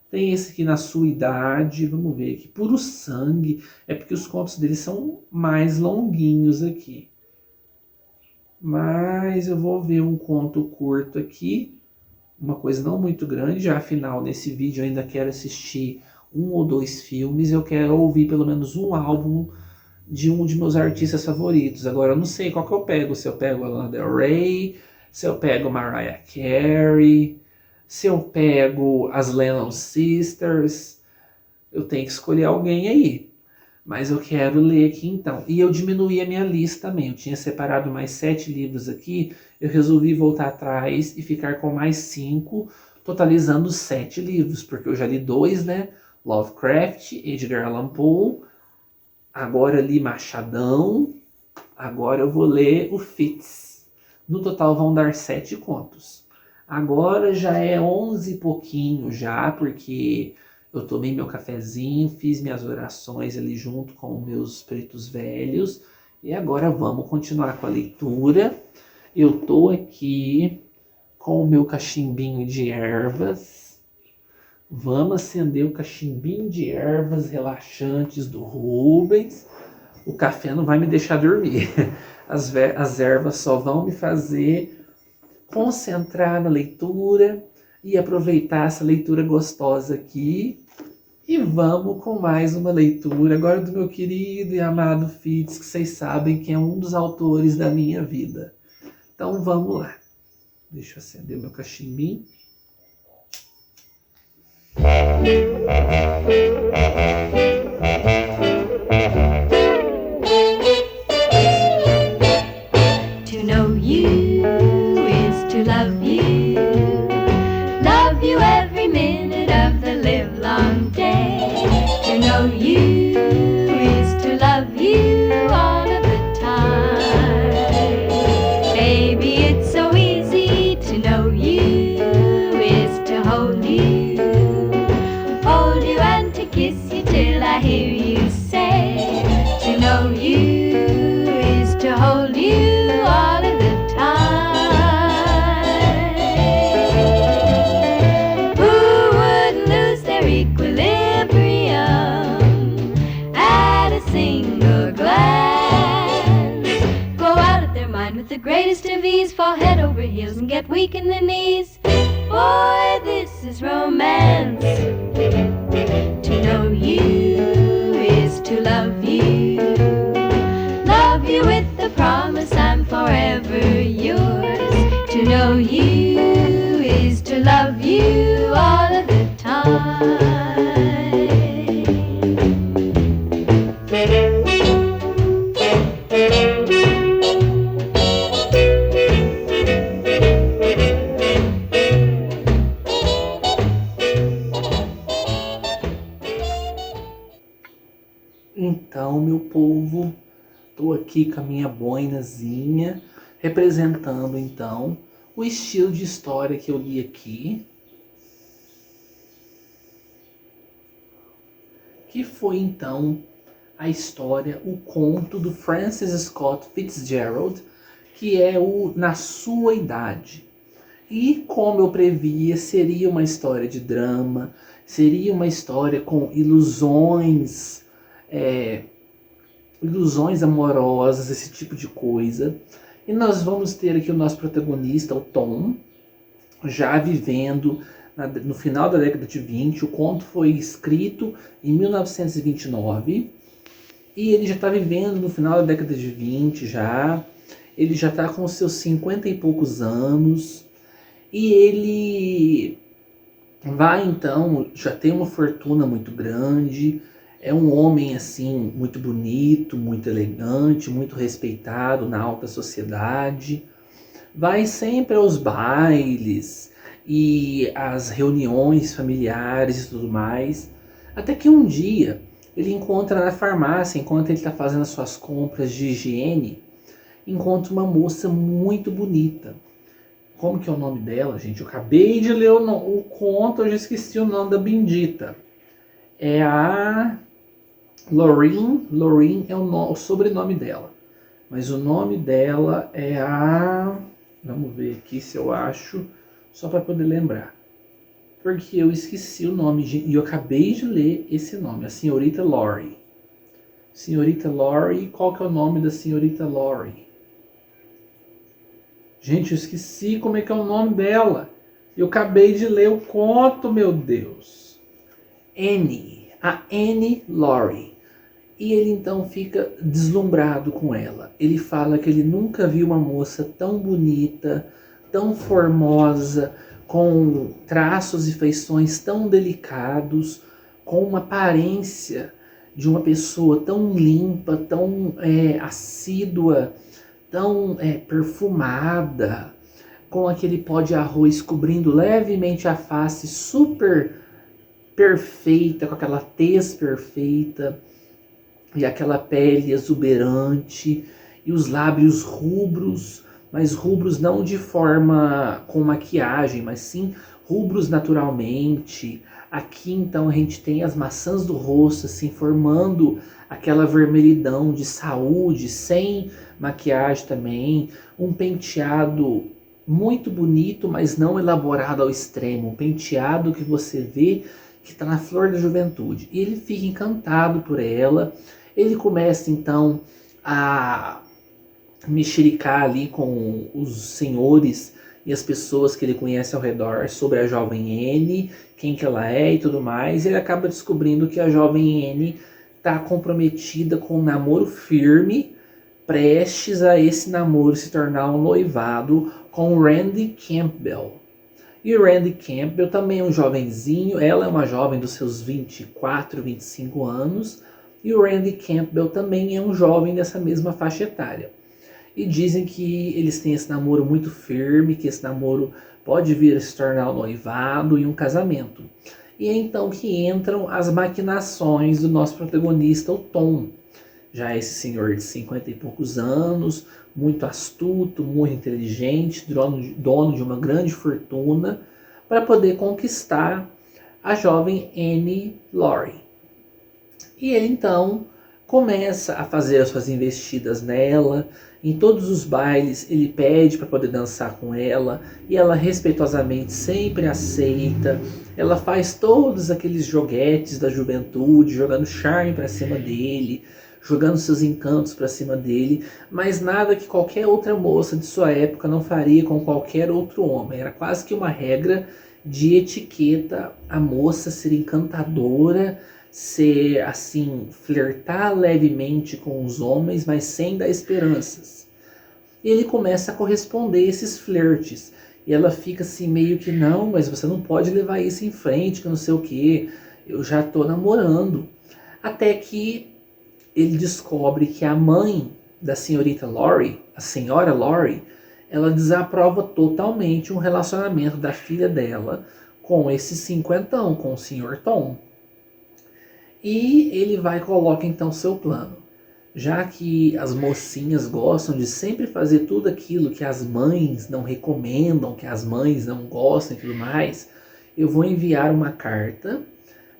Tem esse aqui, Na Sua Idade, vamos ver aqui, Puro Sangue, é porque os contos dele são mais longuinhos aqui. Mas eu vou ver um conto curto aqui, uma coisa não muito grande, já afinal nesse vídeo eu ainda quero assistir 1 ou 2 filmes, eu quero ouvir pelo menos um álbum de um de meus artistas favoritos. Agora eu não sei qual que eu pego, se eu pego a Lana Del Rey, se eu pego Mariah Carey, se eu pego as Lennon Sisters, eu tenho que escolher alguém aí. Mas eu quero ler aqui então. E eu diminuí a minha lista também. Eu tinha separado mais 7 livros aqui. Eu resolvi voltar atrás e ficar com mais 5, totalizando 7 livros. Porque eu já li 2, né? Lovecraft, Edgar Allan Poe. Agora li Machadão. Agora eu vou ler o Fitz. No total vão dar 7 contos. Agora já é 11 e pouquinho já, porque eu tomei meu cafezinho, fiz minhas orações ali junto com meus pretos velhos. E agora vamos continuar com a leitura. Eu tô aqui com o meu cachimbinho de ervas. Vamos acender o cachimbinho de ervas relaxantes do Rubens. O café não vai me deixar dormir. As ervas só vão me fazer concentrar na leitura e aproveitar essa leitura gostosa aqui. E vamos com mais uma leitura agora do meu querido e amado Fitz, que vocês sabem que é um dos autores da minha vida. Então vamos lá. Deixa eu acender meu cachimbinho. To know you is to love you. Love you every minute of the livelong day. To know you is to love you all of the time. Baby, it's so easy to know you is to hold you and to kiss you till I hear you say. To know you is to hold you all of the time. Who would lose their equilibrium at a single glance? Go out of their mind with the greatest of ease, fall head over heels and get weak in the knees. Boy, this is romance. To know you is to love you. Love you with the promise I'm forever yours. To know you is to love you all of the time. Então, meu povo, tô aqui com a minha boinazinha, representando então o estilo de história que eu li aqui, que foi então a história, o conto do Francis Scott Fitzgerald, que é o Na Sua Idade. E como eu previa, seria uma história de drama, seria uma história com ilusões amorosas, esse tipo de coisa. E nós vamos ter aqui o nosso protagonista, o Tom, já vivendo no final da década de 20. O conto foi escrito em 1929 e ele já está vivendo no final da década de 20 já. Ele já está com os seus 50 e poucos anos e ele vai então, já tem uma fortuna muito grande. É um homem assim muito bonito, muito elegante, muito respeitado na alta sociedade. Vai sempre aos bailes e às reuniões familiares e tudo mais. Até que um dia ele encontra na farmácia, enquanto ele está fazendo as suas compras de higiene, encontra uma moça muito bonita. Como que é o nome dela, gente? Eu acabei de ler o conto, eu já esqueci o nome da bendita. É a Lorraine é o sobrenome dela. mas o nome dela é a... Vamos ver aqui se eu acho, só para poder lembrar. Porque eu esqueci o nome e eu acabei de ler esse nome, a senhorita Lori. Senhorita Lori, qual que é o nome da senhorita Lori? Gente, eu esqueci como é que é o nome dela. Eu acabei de ler o conto, meu Deus. Annie, a Annie Lori. E ele então fica deslumbrado com ela. Ele fala que ele nunca viu uma moça tão bonita, tão formosa, com traços e feições tão delicados, com uma aparência de uma pessoa tão limpa, tão assídua, tão perfumada, com aquele pó de arroz cobrindo levemente a face, super perfeita, com aquela tez perfeita, e aquela pele exuberante, e os lábios rubros, mas rubros não de forma com maquiagem, mas sim rubros naturalmente. Aqui então a gente tem as maçãs do rosto assim formando aquela vermelhidão de saúde, sem maquiagem também, um penteado muito bonito, mas não elaborado ao extremo, um penteado que você vê que está na flor da juventude. E ele fica encantado por ela, ele começa então a mexericar ali com os senhores e as pessoas que ele conhece ao redor sobre a jovem Anne, quem que ela é e tudo mais, e ele acaba descobrindo que a jovem Anne está comprometida com um namoro firme, prestes a esse namoro se tornar um noivado com o Randy Campbell. E o Randy Campbell também é um jovenzinho, ela é uma jovem dos seus 24, 25 anos, e o Randy Campbell também é um jovem dessa mesma faixa etária. E dizem que eles têm esse namoro muito firme, que esse namoro pode vir a se tornar um noivado e um casamento. E é então que entram as maquinações do nosso protagonista, o Tom. Já esse senhor de 50 e poucos anos, muito astuto, muito inteligente, dono de uma grande fortuna, para poder conquistar a jovem Annie Lori. E ele então começa a fazer as suas investidas nela. Em todos os bailes ele pede para poder dançar com ela e ela respeitosamente sempre aceita. Ela faz todos aqueles joguetes da juventude, jogando charme para cima dele, jogando seus encantos para cima dele, mas nada que qualquer outra moça de sua época não faria com qualquer outro homem. Era quase que uma regra de etiqueta a moça ser encantadora, ser assim, flertar levemente com os homens, mas sem dar esperanças. E ele começa a corresponder a esses flertes. E ela fica assim meio que, não, mas você não pode levar isso em frente, que não sei o que, eu já tô namorando. Até que ele descobre que a mãe da senhorita Lori, a senhora Lori, ela desaprova totalmente um relacionamento da filha dela com esse cinquentão, com o senhor Tom. E ele vai e coloca então seu plano. Já que as mocinhas gostam de sempre fazer tudo aquilo que as mães não recomendam, que as mães não gostam e tudo mais, eu vou enviar uma carta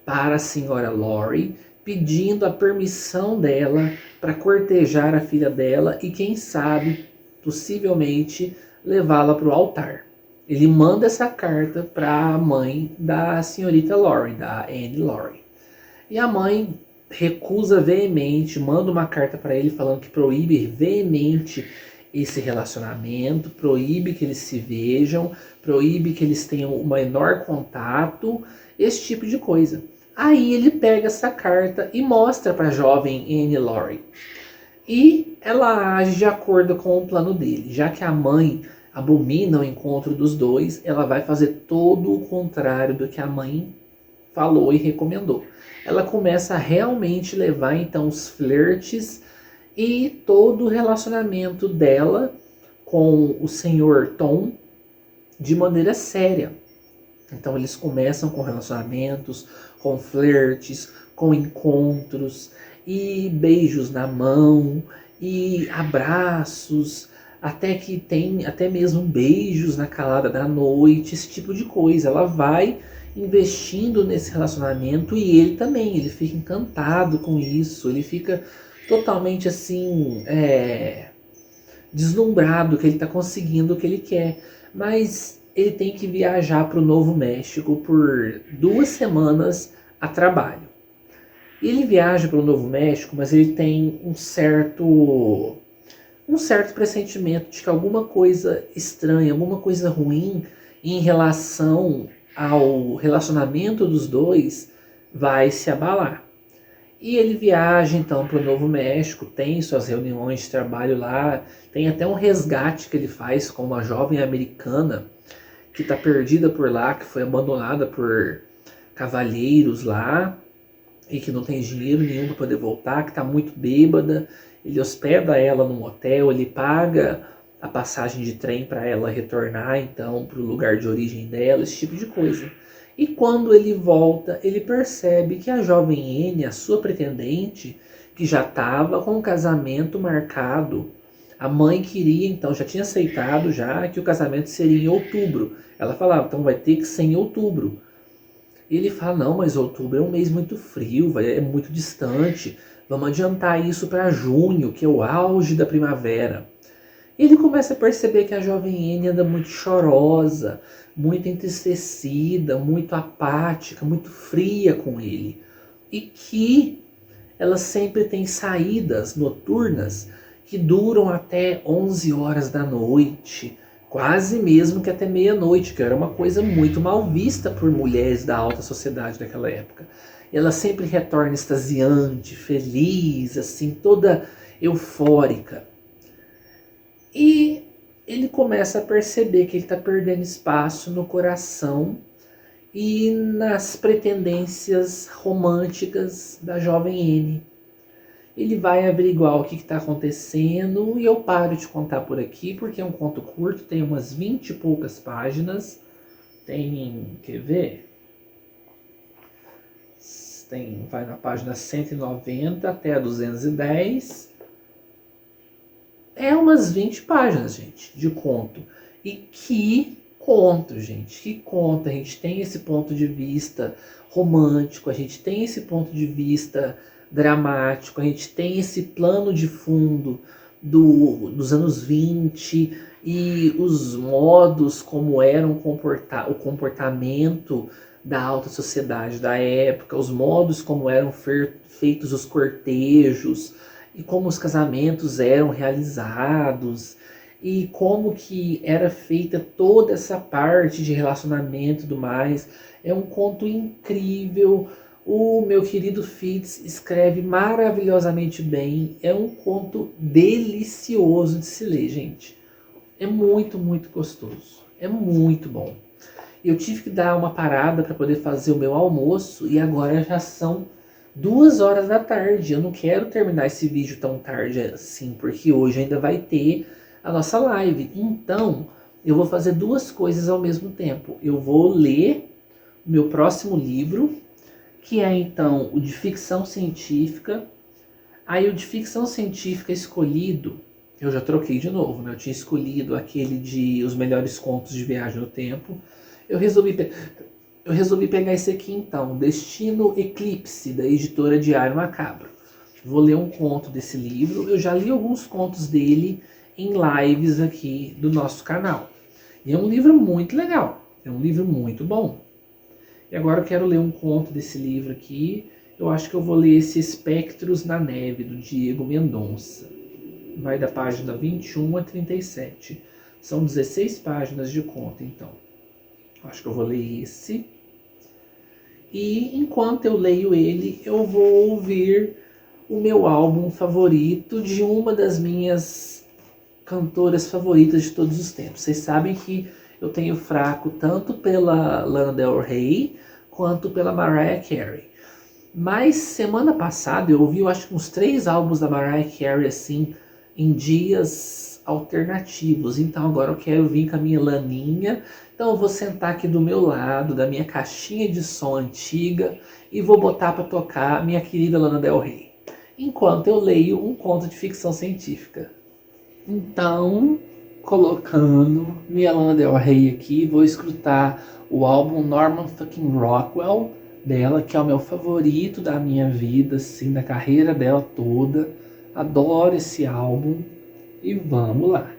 para a senhora Lori pedindo a permissão dela para cortejar a filha dela e quem sabe, possivelmente, levá-la para o altar. Ele manda essa carta para a mãe da senhorita Lori, da Annie Lori. E a mãe recusa veemente, manda uma carta para ele falando que proíbe veemente esse relacionamento, proíbe que eles se vejam, proíbe que eles tenham o menor contato, esse tipo de coisa. Aí ele pega essa carta e mostra para a jovem Annie Lori. E ela age de acordo com o plano dele. Já que a mãe abomina o encontro dos dois, ela vai fazer todo o contrário do que a mãe falou e recomendou. Ela começa a realmente levar então os flertes e todo o relacionamento dela com o senhor Tom de maneira séria. Então eles começam com relacionamentos, com flertes, com encontros e beijos na mão e abraços, até que tem até mesmo beijos na calada da noite, esse tipo de coisa. Ela vai investindo nesse relacionamento e ele também, ele fica encantado com isso, ele fica totalmente assim, deslumbrado que ele está conseguindo o que ele quer. Mas ele tem que viajar para o Novo México por 2 semanas a trabalho. Ele viaja para o Novo México, mas ele tem um certo pressentimento de que alguma coisa estranha, alguma coisa ruim em relação ao relacionamento dos dois vai se abalar. E ele viaja então para o Novo México, tem suas reuniões de trabalho lá, tem até um resgate que ele faz com uma jovem americana que está perdida por lá, que foi abandonada por cavalheiros lá e que não tem dinheiro nenhum para poder voltar, que está muito bêbada. Ele hospeda ela num hotel, ele paga a passagem de trem para ela retornar então para o lugar de origem dela, esse tipo de coisa. E quando ele volta, ele percebe que a jovem N, a sua pretendente, que já estava com o casamento marcado, a mãe queria, então, já tinha aceitado já que o casamento seria em outubro. Ela falava, então vai ter que ser em outubro. E ele fala, não, mas outubro é um mês muito frio, é muito distante, vamos adiantar isso para junho, que é o auge da primavera. E ele começa a perceber que a jovem N anda muito chorosa, muito entristecida, muito apática, muito fria com ele. E que ela sempre tem saídas noturnas que duram até 11 horas da noite, quase mesmo que até meia-noite, que era uma coisa muito mal vista por mulheres da alta sociedade daquela época. Ela sempre retorna extasiante, feliz, assim, toda eufórica. E ele começa a perceber que ele está perdendo espaço no coração e nas pretendências românticas da jovem N. Ele vai averiguar o que está acontecendo e eu paro de contar por aqui porque é um conto curto, tem umas 20 e poucas páginas. Tem, quer ver? Vai na página 190 até a 210. É umas 20 páginas, gente, de conto. E que conto, gente, que conto. A gente tem esse ponto de vista romântico, a gente tem esse ponto de vista dramático, a gente tem esse plano de fundo dos anos 20 e os modos como era o comportamento da alta sociedade da época, os modos como eram feitos os cortejos e como os casamentos eram realizados e como que era feita toda essa parte de relacionamento e tudo mais. É um conto incrível. O meu querido Fitz escreve maravilhosamente bem. É um conto delicioso de se ler, gente. É muito, muito gostoso. É muito bom. Eu tive que dar uma parada para poder fazer o meu almoço e agora já são 2 horas da tarde. Eu não quero terminar esse vídeo tão tarde assim, porque hoje ainda vai ter a nossa live. Então, eu vou fazer 2 coisas ao mesmo tempo. Eu vou ler o meu próximo livro, que é então o de ficção científica. Aí o de ficção científica escolhido, eu já troquei de novo, né? Eu tinha escolhido aquele de Os Melhores Contos de Viagem no Tempo. Eu resolvi pegar esse aqui então, Destino Eclipse, da editora Diário Macabro. Vou ler um conto desse livro. Eu já li alguns contos dele em lives aqui do nosso canal. E é um livro muito legal, é um livro muito bom. E agora eu quero ler um conto desse livro aqui. Eu acho que eu vou ler esse Espectros na Neve, do Diego Mendonça. Vai da página 21 a 37. São 16 páginas de conto, então. Acho que eu vou ler esse. E enquanto eu leio ele, eu vou ouvir o meu álbum favorito de uma das minhas cantoras favoritas de todos os tempos. Vocês sabem que eu tenho fraco tanto pela Lana Del Rey quanto pela Mariah Carey. Mas semana passada eu ouvi, eu acho que uns 3 álbuns da Mariah Carey assim, em dias alternativos. Então agora eu quero vir com a minha Laninha. Então eu vou sentar aqui do meu lado, da minha caixinha de som antiga, e vou botar para tocar a minha querida Lana Del Rey, enquanto eu leio um conto de ficção científica. Então, colocando minha Lana Del Rey aqui, vou escutar o álbum Norman fucking Rockwell dela, que é o meu favorito da minha vida, assim, da carreira dela toda. Adoro esse álbum. e vamos lá.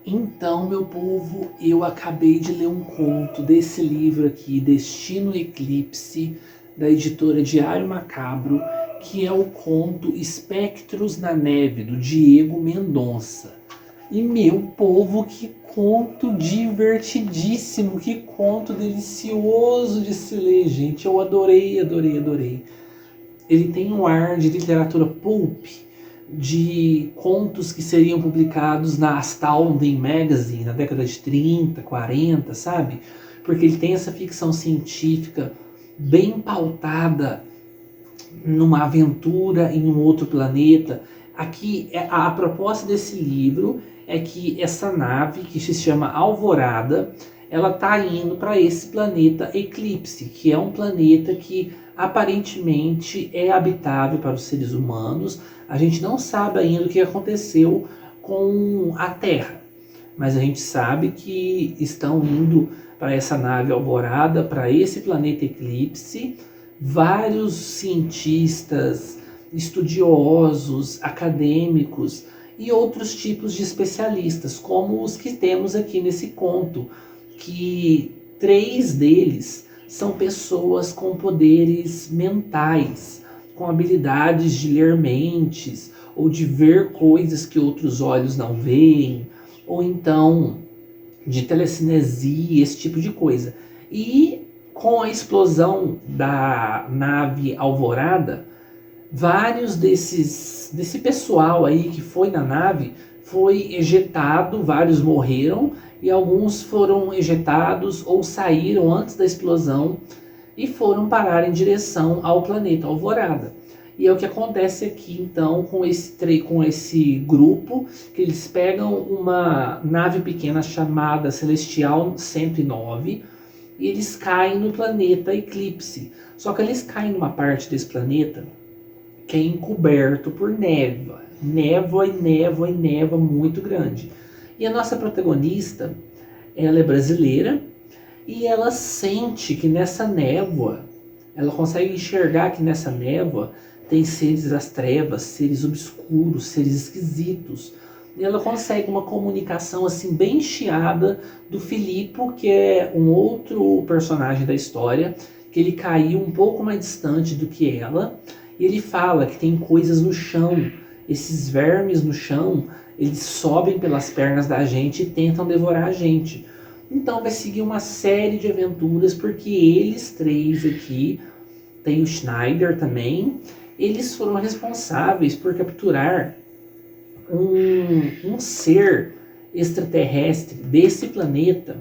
Então, meu povo, eu acabei de ler um conto desse livro aqui, Destino Eclipse, da editora Diário Macabro, que é o conto Espectros na Neve, do Diego Mendonça. E, meu povo, que conto divertidíssimo, que conto delicioso de se ler, gente. Eu adorei, adorei, adorei. Ele tem um ar de literatura pulp, de contos que seriam publicados na Astounding Magazine na década de 30, 40, sabe? Porque ele tem essa ficção científica bem pautada numa aventura em um outro planeta. Aqui, a proposta desse livro é que essa nave, que se chama Alvorada, ela está indo para esse planeta Eclipse, que é um planeta que aparentemente é habitável para os seres humanos. A gente não sabe ainda o que aconteceu com a Terra, mas a gente sabe que estão indo para essa nave Alvorada, para esse planeta Eclipse, vários cientistas, estudiosos, acadêmicos e outros tipos de especialistas, como os que temos aqui nesse conto, que 3 deles são pessoas com poderes mentais, com habilidades de ler mentes, ou de ver coisas que outros olhos não veem, ou então de telecinesia, esse tipo de coisa. E com a explosão da nave Alvorada, vários desse pessoal aí que foi na nave foi ejetado, vários morreram e alguns foram ejetados ou saíram antes da explosão e foram parar em direção ao planeta Alvorada. E é o que acontece aqui então com esse grupo, que eles pegam uma nave pequena chamada Celestial 109 e eles caem no planeta Eclipse. Só que eles caem numa parte desse planeta que é encoberto por névoa. Névoa e névoa e névoa muito grande. E a nossa protagonista, ela é brasileira e ela sente que nessa névoa, ela consegue enxergar que nessa névoa tem seres das trevas, seres obscuros, seres esquisitos. E ela consegue uma comunicação assim bem chiada do Filipe, que é um outro personagem da história, que ele caiu um pouco mais distante do que ela. E ele fala que tem coisas no chão, esses vermes no chão, eles sobem pelas pernas da gente e tentam devorar a gente. Então vai seguir uma série de aventuras, porque eles 3 aqui, tem o Schneider também, eles foram responsáveis por capturar um ser extraterrestre desse planeta,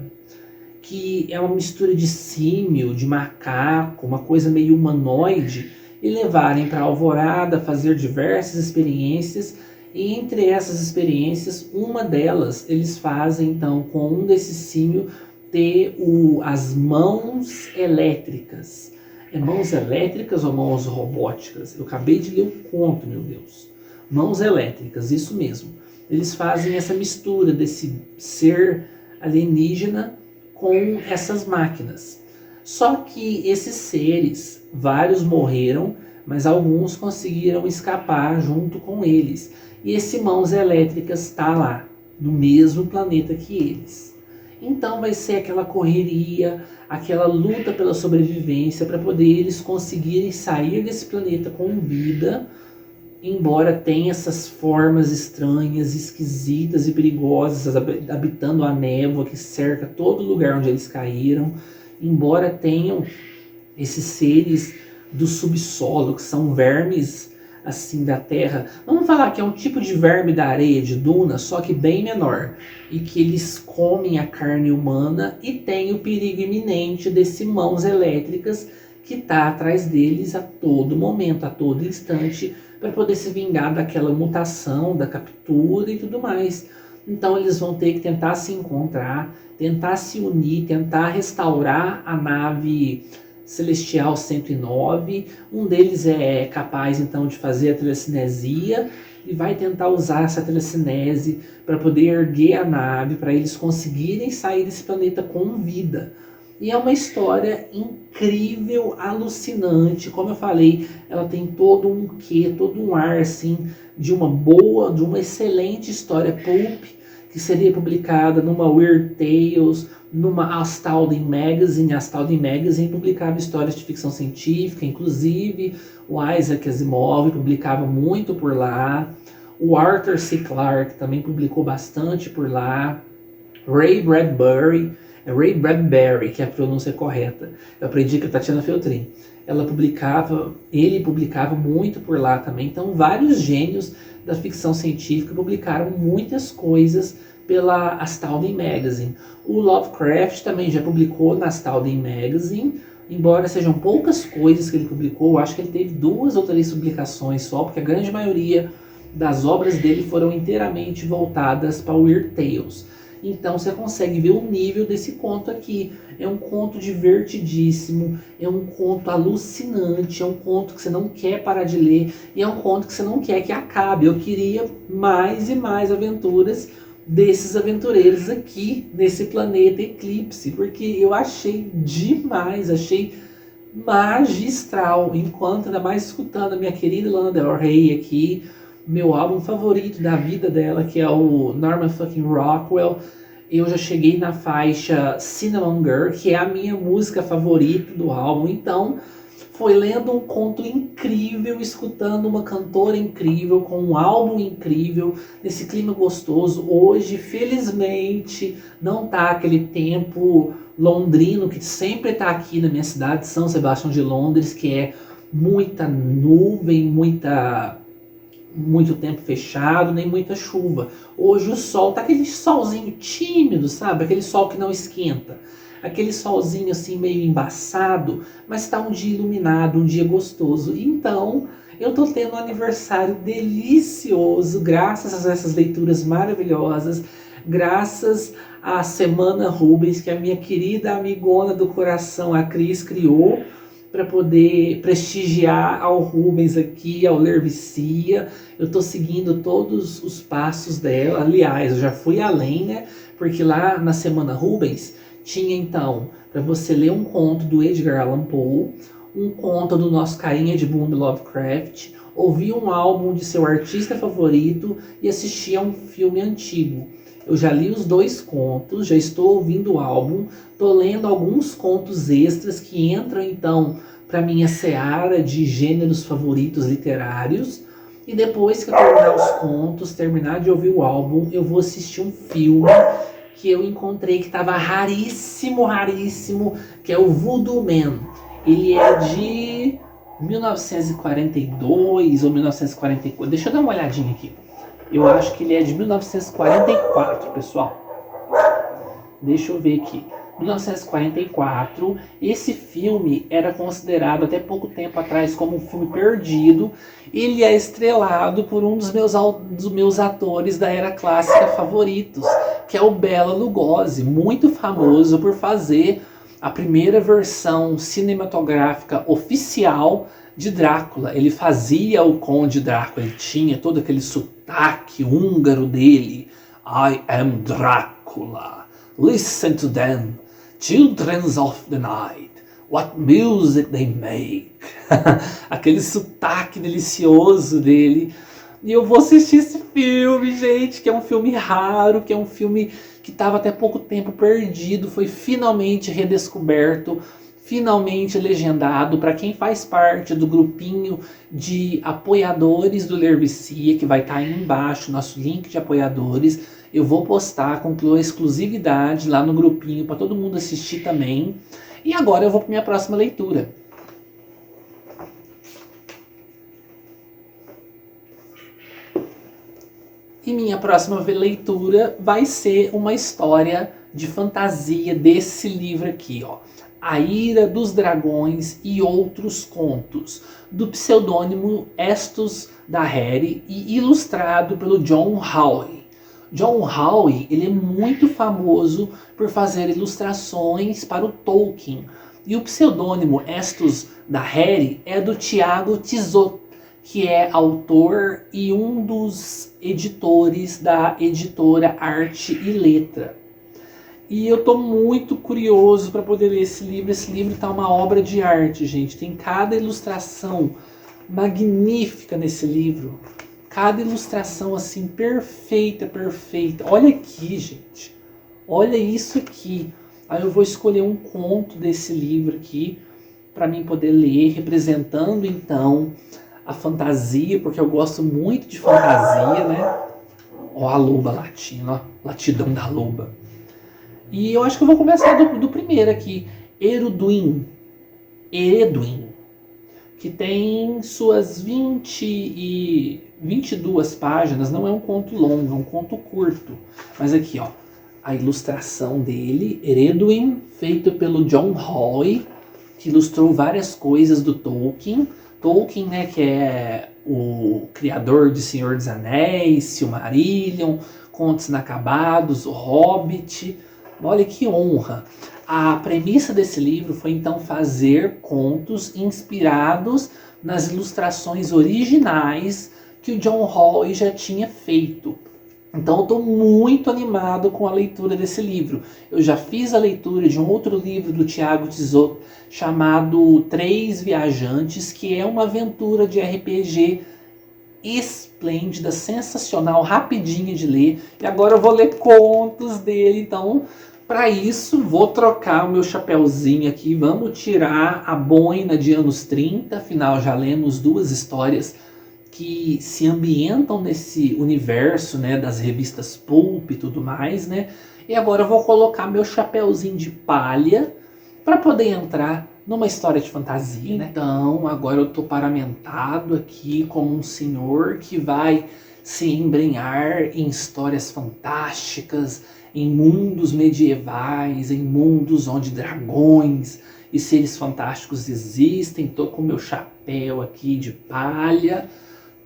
que é uma mistura de símio, de macaco, uma coisa meio humanoide, e levarem para Alvorada, fazer diversas experiências E entre essas experiências, uma delas, eles fazem então com um desses símios ter as mãos elétricas. É mãos elétricas ou mãos robóticas? Eu acabei de ler o conto, meu Deus. Mãos elétricas, isso mesmo. Eles fazem essa mistura desse ser alienígena com essas máquinas. Só que esses seres, vários morreram, mas alguns conseguiram escapar junto com eles. E esse Mãos Elétricas está lá, no mesmo planeta que eles. Então vai ser aquela correria, aquela luta pela sobrevivência para poder eles conseguirem sair desse planeta com vida, embora tenha essas formas estranhas, esquisitas e perigosas, habitando a névoa que cerca todo lugar onde eles caíram, embora tenham esses seres do subsolo, que são vermes assim da terra. Vamos falar que é um tipo de verme da areia de duna, só que bem menor, e que eles comem a carne humana e tem o perigo iminente desse Mãos Elétricas que está atrás deles a todo momento, a todo instante, para poder se vingar daquela mutação, da captura e tudo mais. Então eles vão ter que tentar se encontrar, tentar se unir, tentar restaurar a nave Celestial 109. Um deles é capaz então de fazer a telecinesia e vai tentar usar essa telecinese para poder erguer a nave, para eles conseguirem sair desse planeta com vida. E é uma história incrível, alucinante. Como eu falei, ela tem todo um quê, todo um ar assim de uma boa, de uma excelente história pulp, que seria publicada numa Weird Tales, numa Astounding Magazine. A Astounding Magazine publicava histórias de ficção científica, inclusive o Isaac Asimov publicava muito por lá. O Arthur C. Clarke também publicou bastante por lá. Ray Bradbury, que é a pronúncia correta. Eu aprendi com a Tatiana Feltrin. Ele publicava muito por lá também. Então, vários gênios da ficção científica publicaram muitas coisas pela Astounding Magazine. O Lovecraft também já publicou na Astounding Magazine, embora sejam poucas coisas que ele publicou. Eu acho que ele teve 2 ou 3 publicações só, porque a grande maioria das obras dele foram inteiramente voltadas para Weird Tales. Então você consegue ver o nível desse conto aqui. É um conto divertidíssimo, é um conto alucinante, é um conto que você não quer parar de ler, e é um conto que você não quer que acabe. Eu queria mais e mais aventuras desses aventureiros aqui, nesse planeta Eclipse, porque eu achei demais, achei magistral, enquanto ainda mais escutando a minha querida Lana Del Rey aqui, meu álbum favorito da vida dela, que é o Norman fucking Rockwell. Eu já cheguei na faixa Cinnamon Girl, que é a minha música favorita do álbum. Então, foi lendo um conto incrível, escutando uma cantora incrível, com um álbum incrível, nesse clima gostoso. Hoje, felizmente, não tá aquele tempo londrino que sempre tá aqui na minha cidade, São Sebastião de Londres, que é muita nuvem, muito tempo fechado, nem muita chuva. Hoje o sol tá aquele solzinho tímido, sabe? Aquele sol que não esquenta. Aquele solzinho assim meio embaçado, mas tá um dia iluminado, um dia gostoso. Então, eu tô tendo um aniversário delicioso, graças a essas leituras maravilhosas, graças à Semana Rubens, que a minha querida amigona do coração, a Cris, criou para poder prestigiar ao Rubens aqui, ao Ler Vicia. Eu tô seguindo todos os passos dela. Aliás, eu já fui além, né? Porque lá na Semana Rubens tinha então para você ler um conto do Edgar Allan Poe, um conto do nosso carinha de Boone Lovecraft, ouvir um álbum de seu artista favorito e assistir a um filme antigo. Eu já li os 2 contos, já estou ouvindo o álbum, estou lendo alguns contos extras que entram então para minha seara de gêneros favoritos literários. E depois que eu terminar os contos, terminar de ouvir o álbum, eu vou assistir um filme que eu encontrei que estava raríssimo, que é o Voodoo Man. Ele é de 1942 ou 1944, deixa eu dar uma olhadinha aqui. Eu acho que ele é de 1944, pessoal. Deixa eu ver aqui. 1944. Esse filme era considerado até pouco tempo atrás como um filme perdido. Ele é estrelado por um dos meus atores da era clássica favoritos, que é o Bela Lugosi, muito famoso por fazer a primeira versão cinematográfica oficial de Drácula. Ele fazia o Conde Drácula, ele tinha todo aquele sotaque húngaro dele. I am Drácula. Listen to them, children of the night. What music they make. Aquele sotaque delicioso dele. E eu vou assistir esse filme, gente, que é um filme raro, que é um filme que estava até pouco tempo perdido, foi finalmente redescoberto, finalmente legendado. Para quem faz parte do grupinho de apoiadores do Ler Vicia, que vai estar aí embaixo, nosso link de apoiadores, eu vou postar com exclusividade lá no grupinho para todo mundo assistir também. E agora eu vou para minha próxima leitura. E minha próxima leitura vai ser uma história de fantasia desse livro aqui, ó. A Ira dos Dragões e Outros Contos, do pseudônimo Estos da Harry e ilustrado pelo John Howe. John Howe, ele é muito famoso por fazer ilustrações para o Tolkien. E o pseudônimo Estos da Harry é do Tiago Tissot, que é autor e um dos editores da editora Arte e Letra. E eu tô muito curioso para poder ler esse livro. Esse livro tá uma obra de arte, gente. Tem cada ilustração magnífica nesse livro. Cada ilustração assim perfeita, perfeita. Olha aqui, gente. Olha isso aqui. Aí eu vou escolher um conto desse livro aqui para mim poder ler, representando então a fantasia, porque eu gosto muito de fantasia, né? Ó a loba latindo, ó, latidão da loba. E eu acho que eu vou começar do primeiro aqui, Eredwin, que tem suas 22 páginas, não é um conto longo, é um conto curto. Mas aqui, ó, a ilustração dele, Eredwin, feito pelo John Howe, que ilustrou várias coisas do Tolkien. Tolkien, né, que é o criador de Senhor dos Anéis, Silmarillion, Contos Inacabados, O Hobbit. Olha que honra! A premissa desse livro foi então fazer contos inspirados nas ilustrações originais que o John Howe já tinha feito. Então eu estou muito animado com a leitura desse livro. Eu já fiz a leitura de um outro livro do Tiago Tissot chamado Três Viajantes, que é uma aventura de RPG esplêndida, sensacional, rapidinha de ler. E agora eu vou ler contos dele, então para isso vou trocar o meu chapéuzinho aqui, vamos tirar a boina de anos 30, afinal já lemos duas histórias que se ambientam nesse universo, né, das revistas pulp e tudo mais, né? E agora eu vou colocar meu chapéuzinho de palha para poder entrar numa história de fantasia, né? Então, agora eu tô paramentado aqui como um senhor que vai se embrenhar em histórias fantásticas, em mundos medievais, em mundos onde dragões e seres fantásticos existem. Tô com meu chapéu aqui de palha.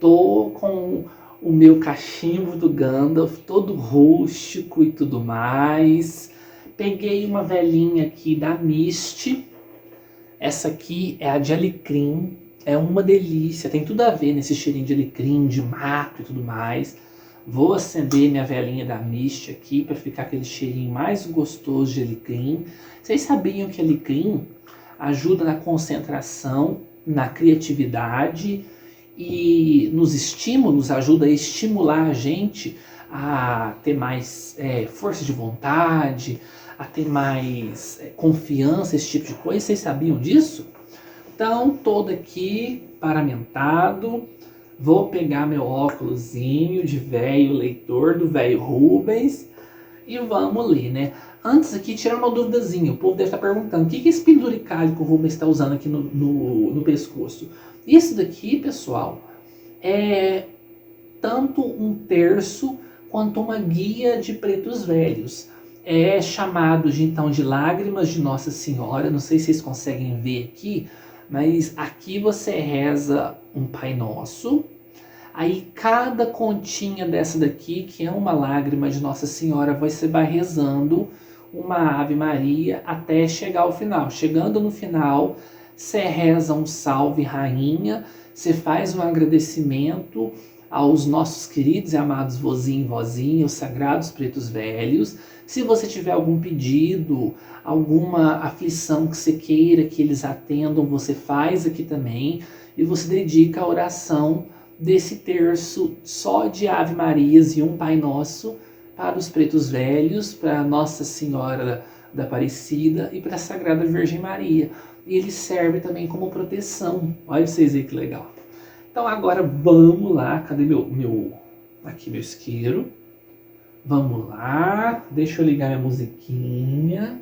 Tô com o meu cachimbo do Gandalf, todo rústico e tudo mais. Peguei uma velhinha aqui da Misty. Essa aqui é a de alecrim. É uma delícia, tem tudo a ver nesse cheirinho de alecrim, de mato e tudo mais. Vou acender minha velhinha da Misty aqui para ficar aquele cheirinho mais gostoso de alecrim. Vocês sabiam que alecrim ajuda na concentração, na criatividade e nos estímulos, ajuda a estimular a gente a ter mais força de vontade, a ter mais confiança, esse tipo de coisa. Vocês sabiam disso? Então, todo aqui paramentado, vou pegar meu óculosinho de velho leitor, do velho Rubens, e vamos ler, né? Antes aqui, tirar uma duvidazinha, o povo deve estar perguntando, o que é esse penduricalho que o Rubens está usando aqui no pescoço? Isso daqui, pessoal, é tanto um terço quanto uma guia de pretos velhos. é chamado então de Lágrimas de Nossa Senhora. Não sei se vocês conseguem ver aqui, mas aqui você reza um Pai Nosso. Aí cada continha dessa daqui, que é uma lágrima de Nossa Senhora, você vai rezando uma Ave Maria até chegar ao final. Chegando no final, você reza um Salve Rainha, você faz um agradecimento aos nossos queridos e amados vozinho e vozinha, os sagrados pretos velhos. Se você tiver algum pedido, alguma aflição que você queira que eles atendam, você faz aqui também. E você dedica a oração desse terço só de Ave Marias e um Pai Nosso para os pretos velhos, para Nossa Senhora da Aparecida e para a Sagrada Virgem Maria. E ele serve também como proteção. Olha vocês aí que legal. Então agora vamos lá. Cadê aqui meu isqueiro? Vamos lá. Deixa eu ligar minha musiquinha.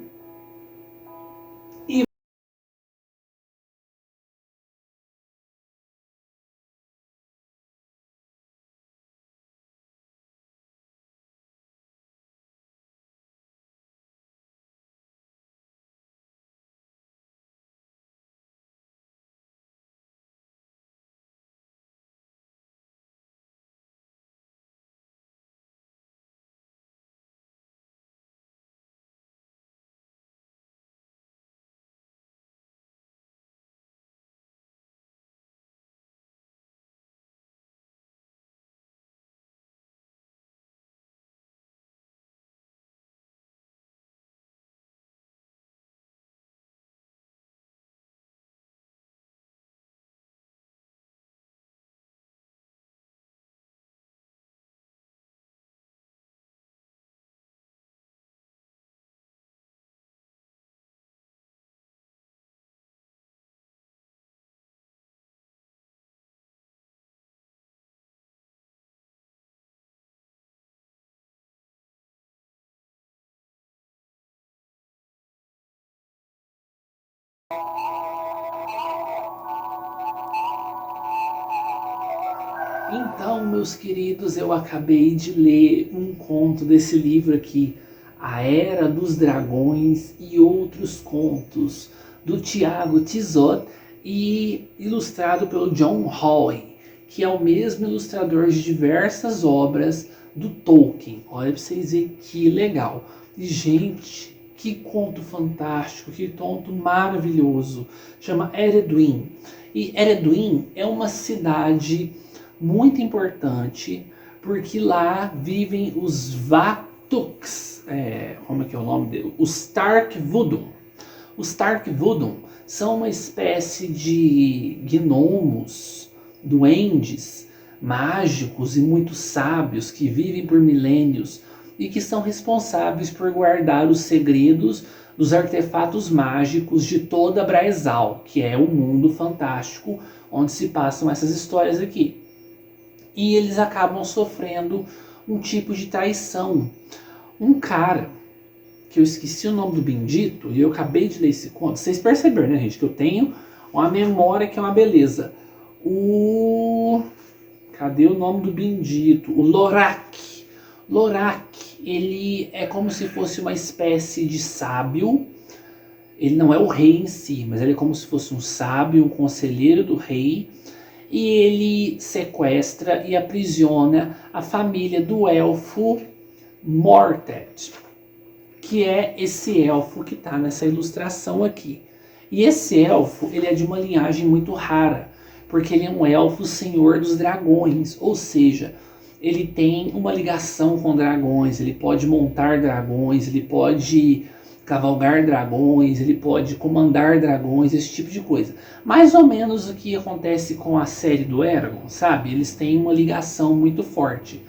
Então, meus queridos, eu acabei de ler um conto desse livro aqui, A Era dos Dragões e Outros Contos, do Tiago Tissot e ilustrado pelo John Hoy, que é o mesmo ilustrador de diversas obras do Tolkien. Olha para vocês verem que legal. E, gente, que conto fantástico, que conto maravilhoso. Chama Eredwin. E Eredwin é uma cidade muito importante, porque lá vivem os Vatuks, como é que é o nome dele? Os Stark-Vudum. Os Stark-Vudum são uma espécie de gnomos, duendes, mágicos e muito sábios que vivem por milênios e que são responsáveis por guardar os segredos dos artefatos mágicos de toda Braezal, que é o mundo fantástico onde se passam essas histórias aqui. E eles acabam sofrendo um tipo de traição. Um cara, que eu esqueci o nome do bendito, e eu acabei de ler esse conto. Vocês perceberam, né, gente, que eu tenho uma memória que é uma beleza. Cadê o nome do bendito? O Lorak. Lorak, ele é como se fosse uma espécie de sábio. Ele não é o rei em si, mas ele é como se fosse um sábio, um conselheiro do rei. E ele sequestra e aprisiona a família do elfo Morted, que é esse elfo que está nessa ilustração aqui. E esse elfo, ele é de uma linhagem muito rara, porque ele é um elfo senhor dos dragões, ou seja, ele tem uma ligação com dragões, ele pode montar dragões, ele pode cavalgar dragões, ele pode comandar dragões, esse tipo de coisa. Mais ou menos o que acontece com a série do Eragon, sabe? Eles têm uma ligação muito forte.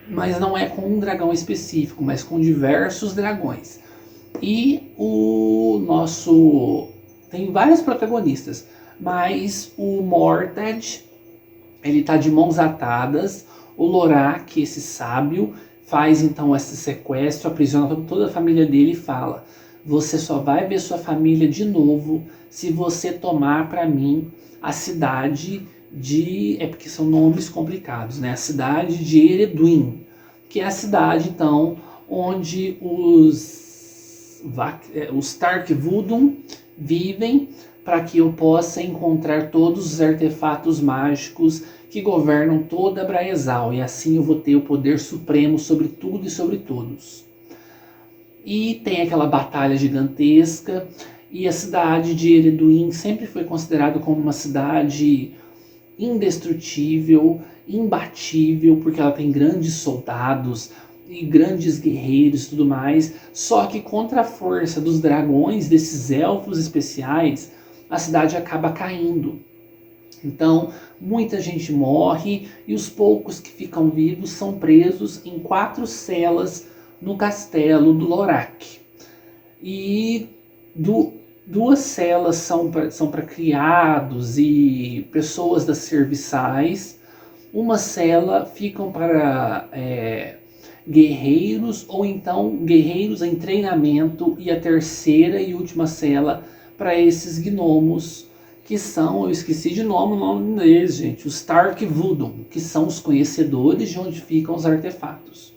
Mas não é com um dragão específico, mas com diversos dragões. E o nosso... tem vários protagonistas, mas o Morted, ele tá de mãos atadas. O Lorak, esse sábio, faz então esse sequestro, aprisiona toda a família dele e fala: você só vai ver sua família de novo se você tomar para mim a cidade de... porque são nomes complicados, né? A cidade de Eredwin, que é a cidade então onde os Tark-Voodoo vivem, para que eu possa encontrar todos os artefatos mágicos que governam toda a Braezal, e assim eu vou ter o poder supremo sobre tudo e sobre todos. E tem aquela batalha gigantesca, e a cidade de Ereduin sempre foi considerada como uma cidade indestrutível, imbatível, porque ela tem grandes soldados e grandes guerreiros e tudo mais, só que contra a força dos dragões, desses elfos especiais, a cidade acaba caindo. Então, muita gente morre e os poucos que ficam vivos são presos em 4 celas no castelo do Lorac. E 2 celas são para criados e pessoas das serviçais. Uma cela ficam para guerreiros ou então guerreiros em treinamento, e a terceira e última cela para esses gnomos, que são, eu esqueci de o nome deles, gente, os Tark-Voodoo, que são os conhecedores de onde ficam os artefatos.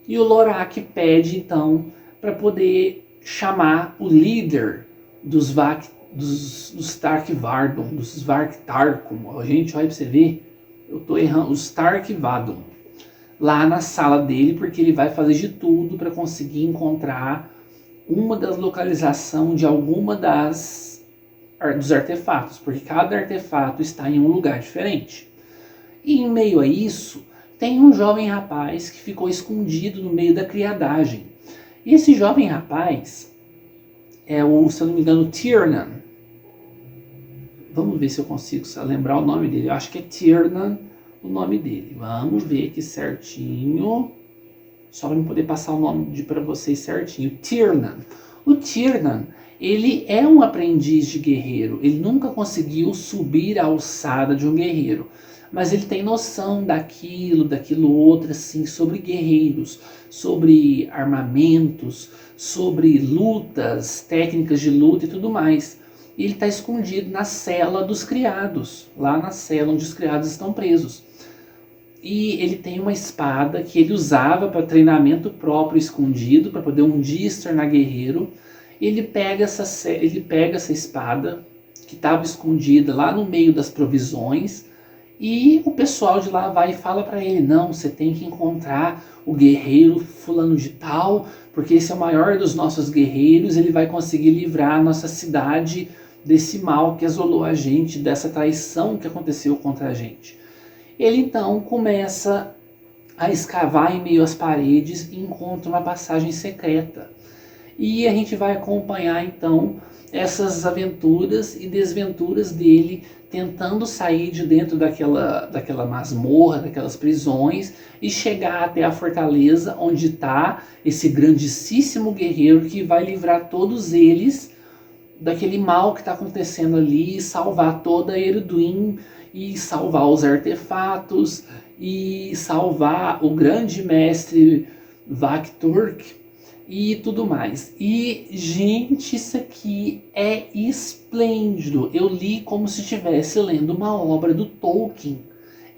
E o Lorac pede então para poder chamar o líder dos Tark-Vardon, dos Svark-Tarkum. Gente, olha para você ver, eu tô errando, os Tark-Vadon, lá na sala dele, porque ele vai fazer de tudo para conseguir encontrar uma das localizações de alguma dos artefatos, porque cada artefato está em um lugar diferente. E em meio a isso, tem um jovem rapaz que ficou escondido no meio da criadagem. E esse jovem rapaz é se eu não me engano, Tiernan. Vamos ver se eu consigo lembrar o nome dele. Eu acho que é Tiernan o nome dele. Vamos ver aqui certinho. Só para eu poder passar o nome para vocês certinho. Tiernan. O Tiernan, ele é um aprendiz de guerreiro. Ele nunca conseguiu subir a alçada de um guerreiro. Mas ele tem noção daquilo outro, assim, sobre guerreiros, sobre armamentos, sobre lutas, técnicas de luta e tudo mais. E ele está escondido na cela dos criados, lá na cela onde os criados estão presos. E ele tem uma espada que ele usava para treinamento próprio, escondido, para poder um dia se tornar guerreiro. Ele pega essa espada que estava escondida lá no meio das provisões, e o pessoal de lá vai e fala para ele: não, você tem que encontrar o guerreiro fulano de tal, porque esse é o maior dos nossos guerreiros, ele vai conseguir livrar a nossa cidade desse mal que assolou a gente, dessa traição que aconteceu contra a gente. Ele então começa a escavar em meio às paredes e encontra uma passagem secreta. E a gente vai acompanhar então essas aventuras e desventuras dele, tentando sair de dentro daquela masmorra, daquelas prisões, e chegar até a fortaleza onde está esse grandíssimo guerreiro que vai livrar todos eles daquele mal que está acontecendo ali, salvar toda Ereduin, e salvar os artefatos, e salvar o grande mestre Vakturk e tudo mais. E, gente, isso aqui é esplêndido. Eu li como se estivesse lendo uma obra do Tolkien.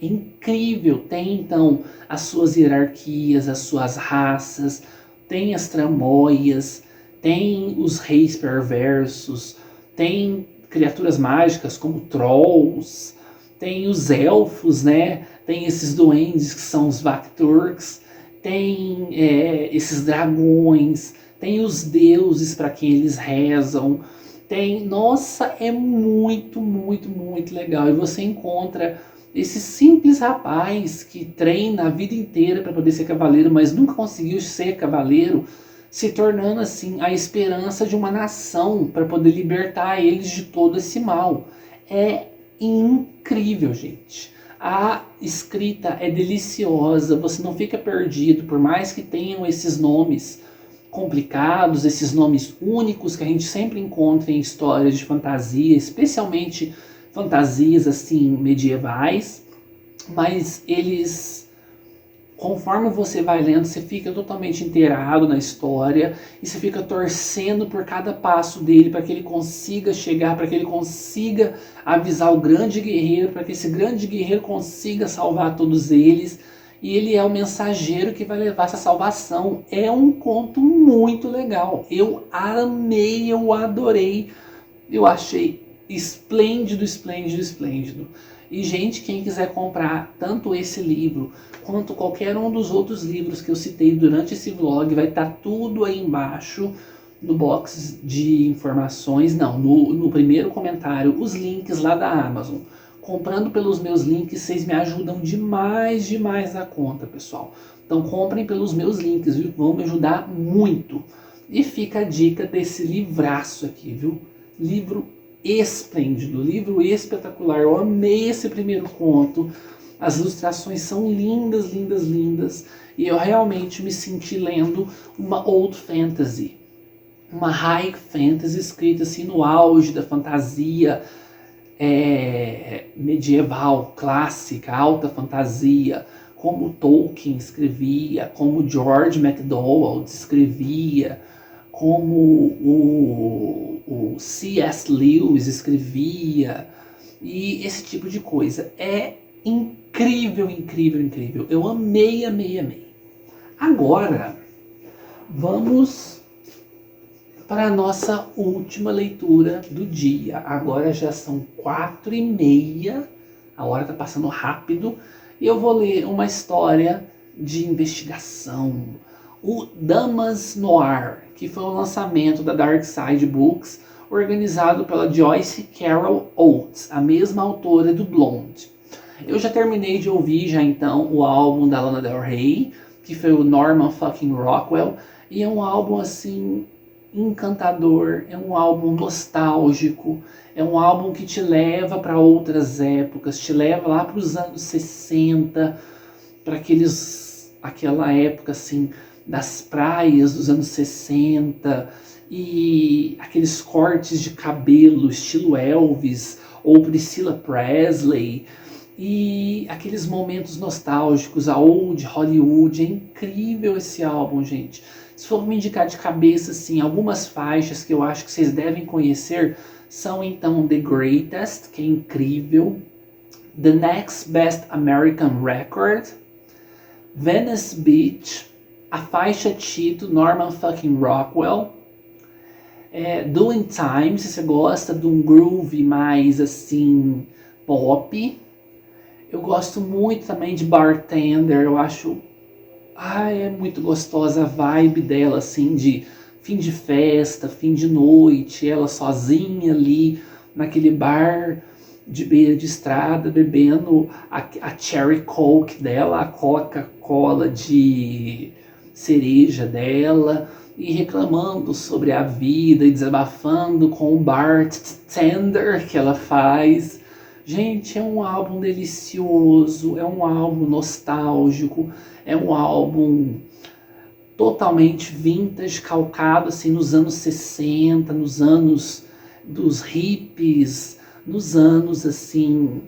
É incrível. Tem, então, as suas hierarquias, as suas raças, tem as tramóias, tem os reis perversos, tem criaturas mágicas como trolls, tem os elfos, né? Tem esses duendes que são os Vakturks, tem esses dragões, tem os deuses para quem eles rezam, tem... Nossa, é muito, muito, muito legal. E você encontra esse simples rapaz que treina a vida inteira para poder ser cavaleiro, mas nunca conseguiu ser cavaleiro, se tornando assim a esperança de uma nação para poder libertar eles de todo esse mal. É incrível, gente. A escrita é deliciosa, você não fica perdido, por mais que tenham esses nomes complicados, esses nomes únicos que a gente sempre encontra em histórias de fantasia, especialmente fantasias assim medievais, mas eles, conforme você vai lendo, você fica totalmente inteirado na história e você fica torcendo por cada passo dele para que ele consiga chegar, para que ele consiga avisar o grande guerreiro, para que esse grande guerreiro consiga salvar todos eles. e ele é o mensageiro que vai levar essa salvação. É um conto muito legal. Eu amei, eu adorei. Eu achei esplêndido, esplêndido, esplêndido. E, gente, quem quiser comprar tanto esse livro quanto qualquer um dos outros livros que eu citei durante esse vlog, vai estar tudo aí embaixo no box de informações, não, no primeiro comentário, os links lá da Amazon. Comprando pelos meus links, vocês me ajudam demais, demais na conta, pessoal. Então comprem pelos meus links, viu? Vão me ajudar muito. E fica a dica desse livraço aqui, viu? Livro esplêndido, livro espetacular. Eu amei esse primeiro conto. As ilustrações são lindas, lindas, lindas. E eu realmente me senti lendo uma old fantasy. Uma high fantasy escrita assim no auge da fantasia medieval, clássica, alta fantasia, como Tolkien escrevia, como George MacDonald escrevia, como o C.S. Lewis escrevia, e esse tipo de coisa. É incrível, incrível, incrível. Eu amei, amei, amei. Agora, vamos para a nossa última leitura do dia. Agora já são 4h30, a hora está passando rápido, e eu vou ler uma história de investigação. O Damas Noir, que foi o lançamento da Dark Side Books, organizado pela Joyce Carol Oates, a mesma autora do Blonde. Eu já terminei de ouvir já então o álbum da Lana Del Rey, que foi o Norman fucking Rockwell, e é um álbum assim encantador, é um álbum nostálgico, é um álbum que te leva para outras épocas, te leva lá para os anos 60, para aquela época assim das praias dos anos 60 e aqueles cortes de cabelo estilo Elvis ou Priscilla Presley e aqueles momentos nostálgicos, a old Hollywood. É incrível esse álbum, gente. Se for me indicar de cabeça, assim, algumas faixas que eu acho que vocês devem conhecer são então The Greatest, que é incrível, The Next Best American Record, Venice Beach, a faixa título Norman fucking Rockwell, Doing Time, se você gosta de um groove mais assim pop. Eu gosto muito também de Bartender, eu acho é muito gostosa a vibe dela, assim, de fim de festa, fim de noite, ela sozinha ali naquele bar de beira de estrada, bebendo a Cherry Coke dela, a Coca-Cola de cereja dela, e reclamando sobre a vida e desabafando com o bartender que ela faz. Gente, é um álbum delicioso, é um álbum nostálgico, é um álbum totalmente vintage, calcado assim nos anos 60, nos anos dos hippies, nos anos assim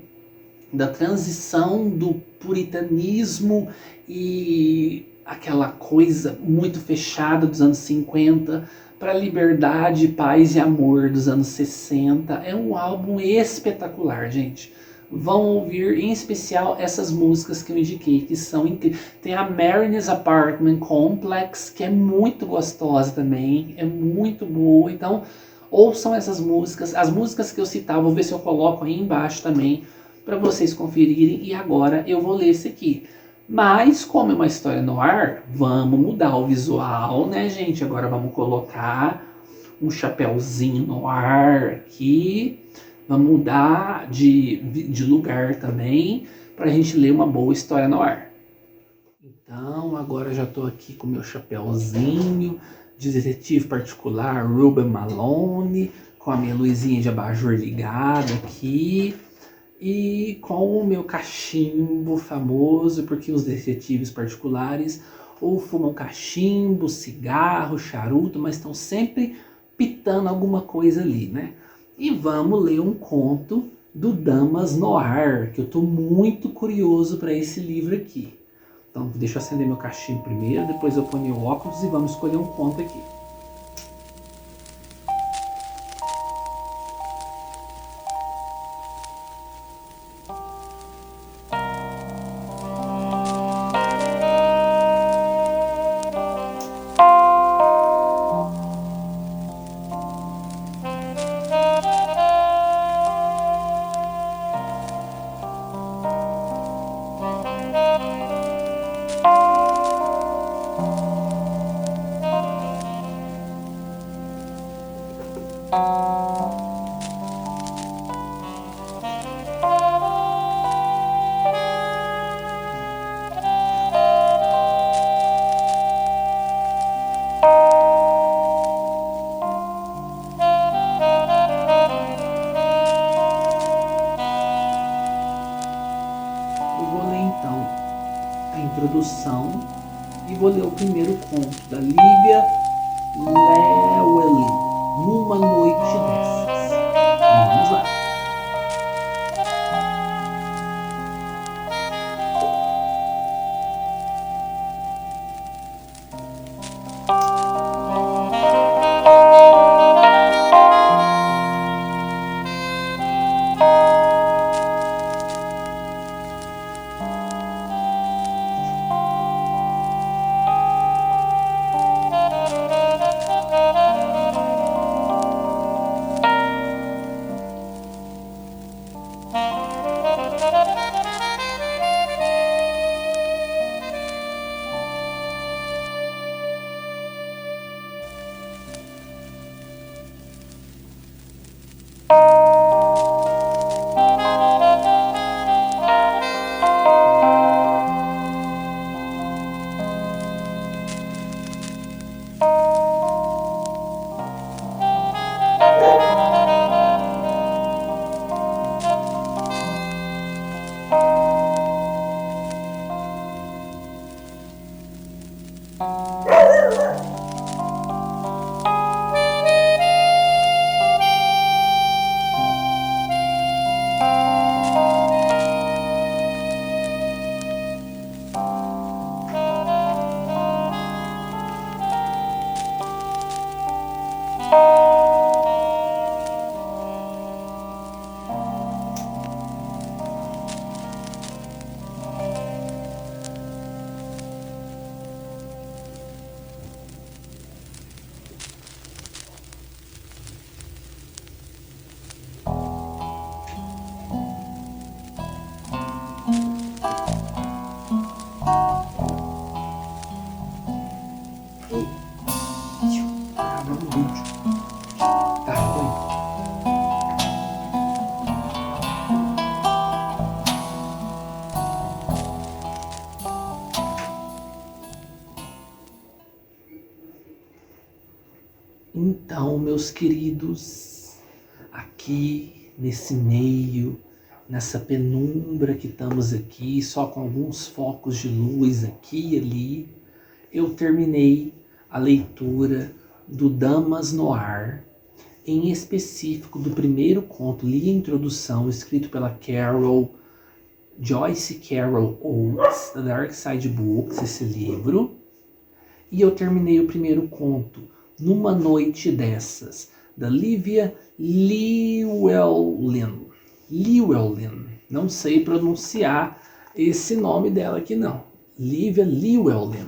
da transição do puritanismo e aquela coisa muito fechada dos anos 50 para liberdade, paz e amor dos anos 60. É um álbum espetacular, gente. Vão ouvir em especial essas músicas que eu indiquei, que são incríveis. Tem a Mariners Apartment Complex, que é muito gostosa também, é muito boa. Então, ouçam essas músicas. As músicas que eu citar, vou ver se eu coloco aí embaixo também, para vocês conferirem. E agora eu vou ler esse aqui. Mas, como é uma história no ar, vamos mudar o visual, né, gente? Agora vamos colocar um chapéuzinho no ar aqui. Vamos mudar de lugar também, para a gente ler uma boa história no ar. Então, agora eu já estou aqui com o meu chapéuzinho de detetive particular, Ruben Malone, com a minha luzinha de abajur ligada aqui. E com o meu cachimbo famoso, porque os detetives particulares ou fumam cachimbo, cigarro, charuto, mas estão sempre pitando alguma coisa ali, né? E vamos ler um conto do Damas Noir, que eu estou muito curioso para esse livro aqui. Então deixa eu acender meu cachimbo primeiro, depois eu ponho o óculos e vamos escolher um conto aqui. então a introdução e vou ler o primeiro conto da Lívia Llewellyn, Numa Noite Dessas. Então vamos lá. Então, meus queridos, aqui nesse meio, nessa penumbra que estamos aqui, só com alguns focos de luz aqui e ali, eu terminei a leitura do Damas no Ar, em específico do primeiro conto, li a introdução, escrito pela Joyce Carol Oates, da Dark Side Books, esse livro, e eu terminei o primeiro conto, Numa Noite Dessas, da Lívia Llewellyn. Não sei pronunciar esse nome dela aqui não. Lívia Llewellyn.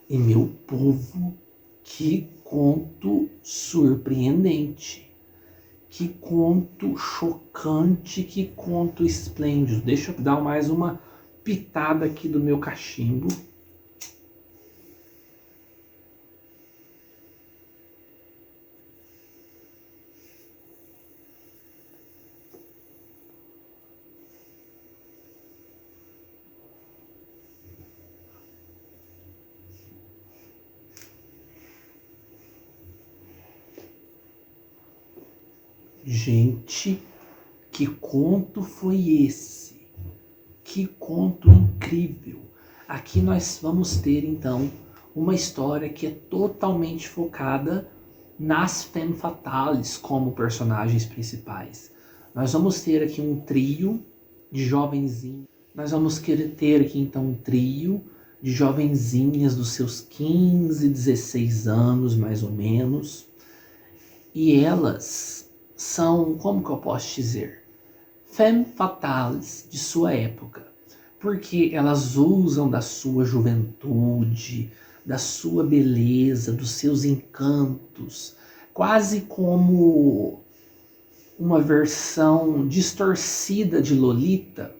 E meu povo, que conto surpreendente. Que conto chocante, que conto esplêndido. Deixa eu dar mais uma pitada aqui do meu cachimbo. Gente, que conto foi esse? Que conto incrível! Aqui nós vamos ter então uma história que é totalmente focada nas femme fatales como personagens principais. Nós vamos ter aqui um trio de jovenzinhos. Nós vamos ter aqui então um trio de jovenzinhas dos seus 15, 16 anos, mais ou menos. E elas são, como que eu posso dizer, femme fatales de sua época, porque elas usam da sua juventude, da sua beleza, dos seus encantos, quase como uma versão distorcida de Lolita.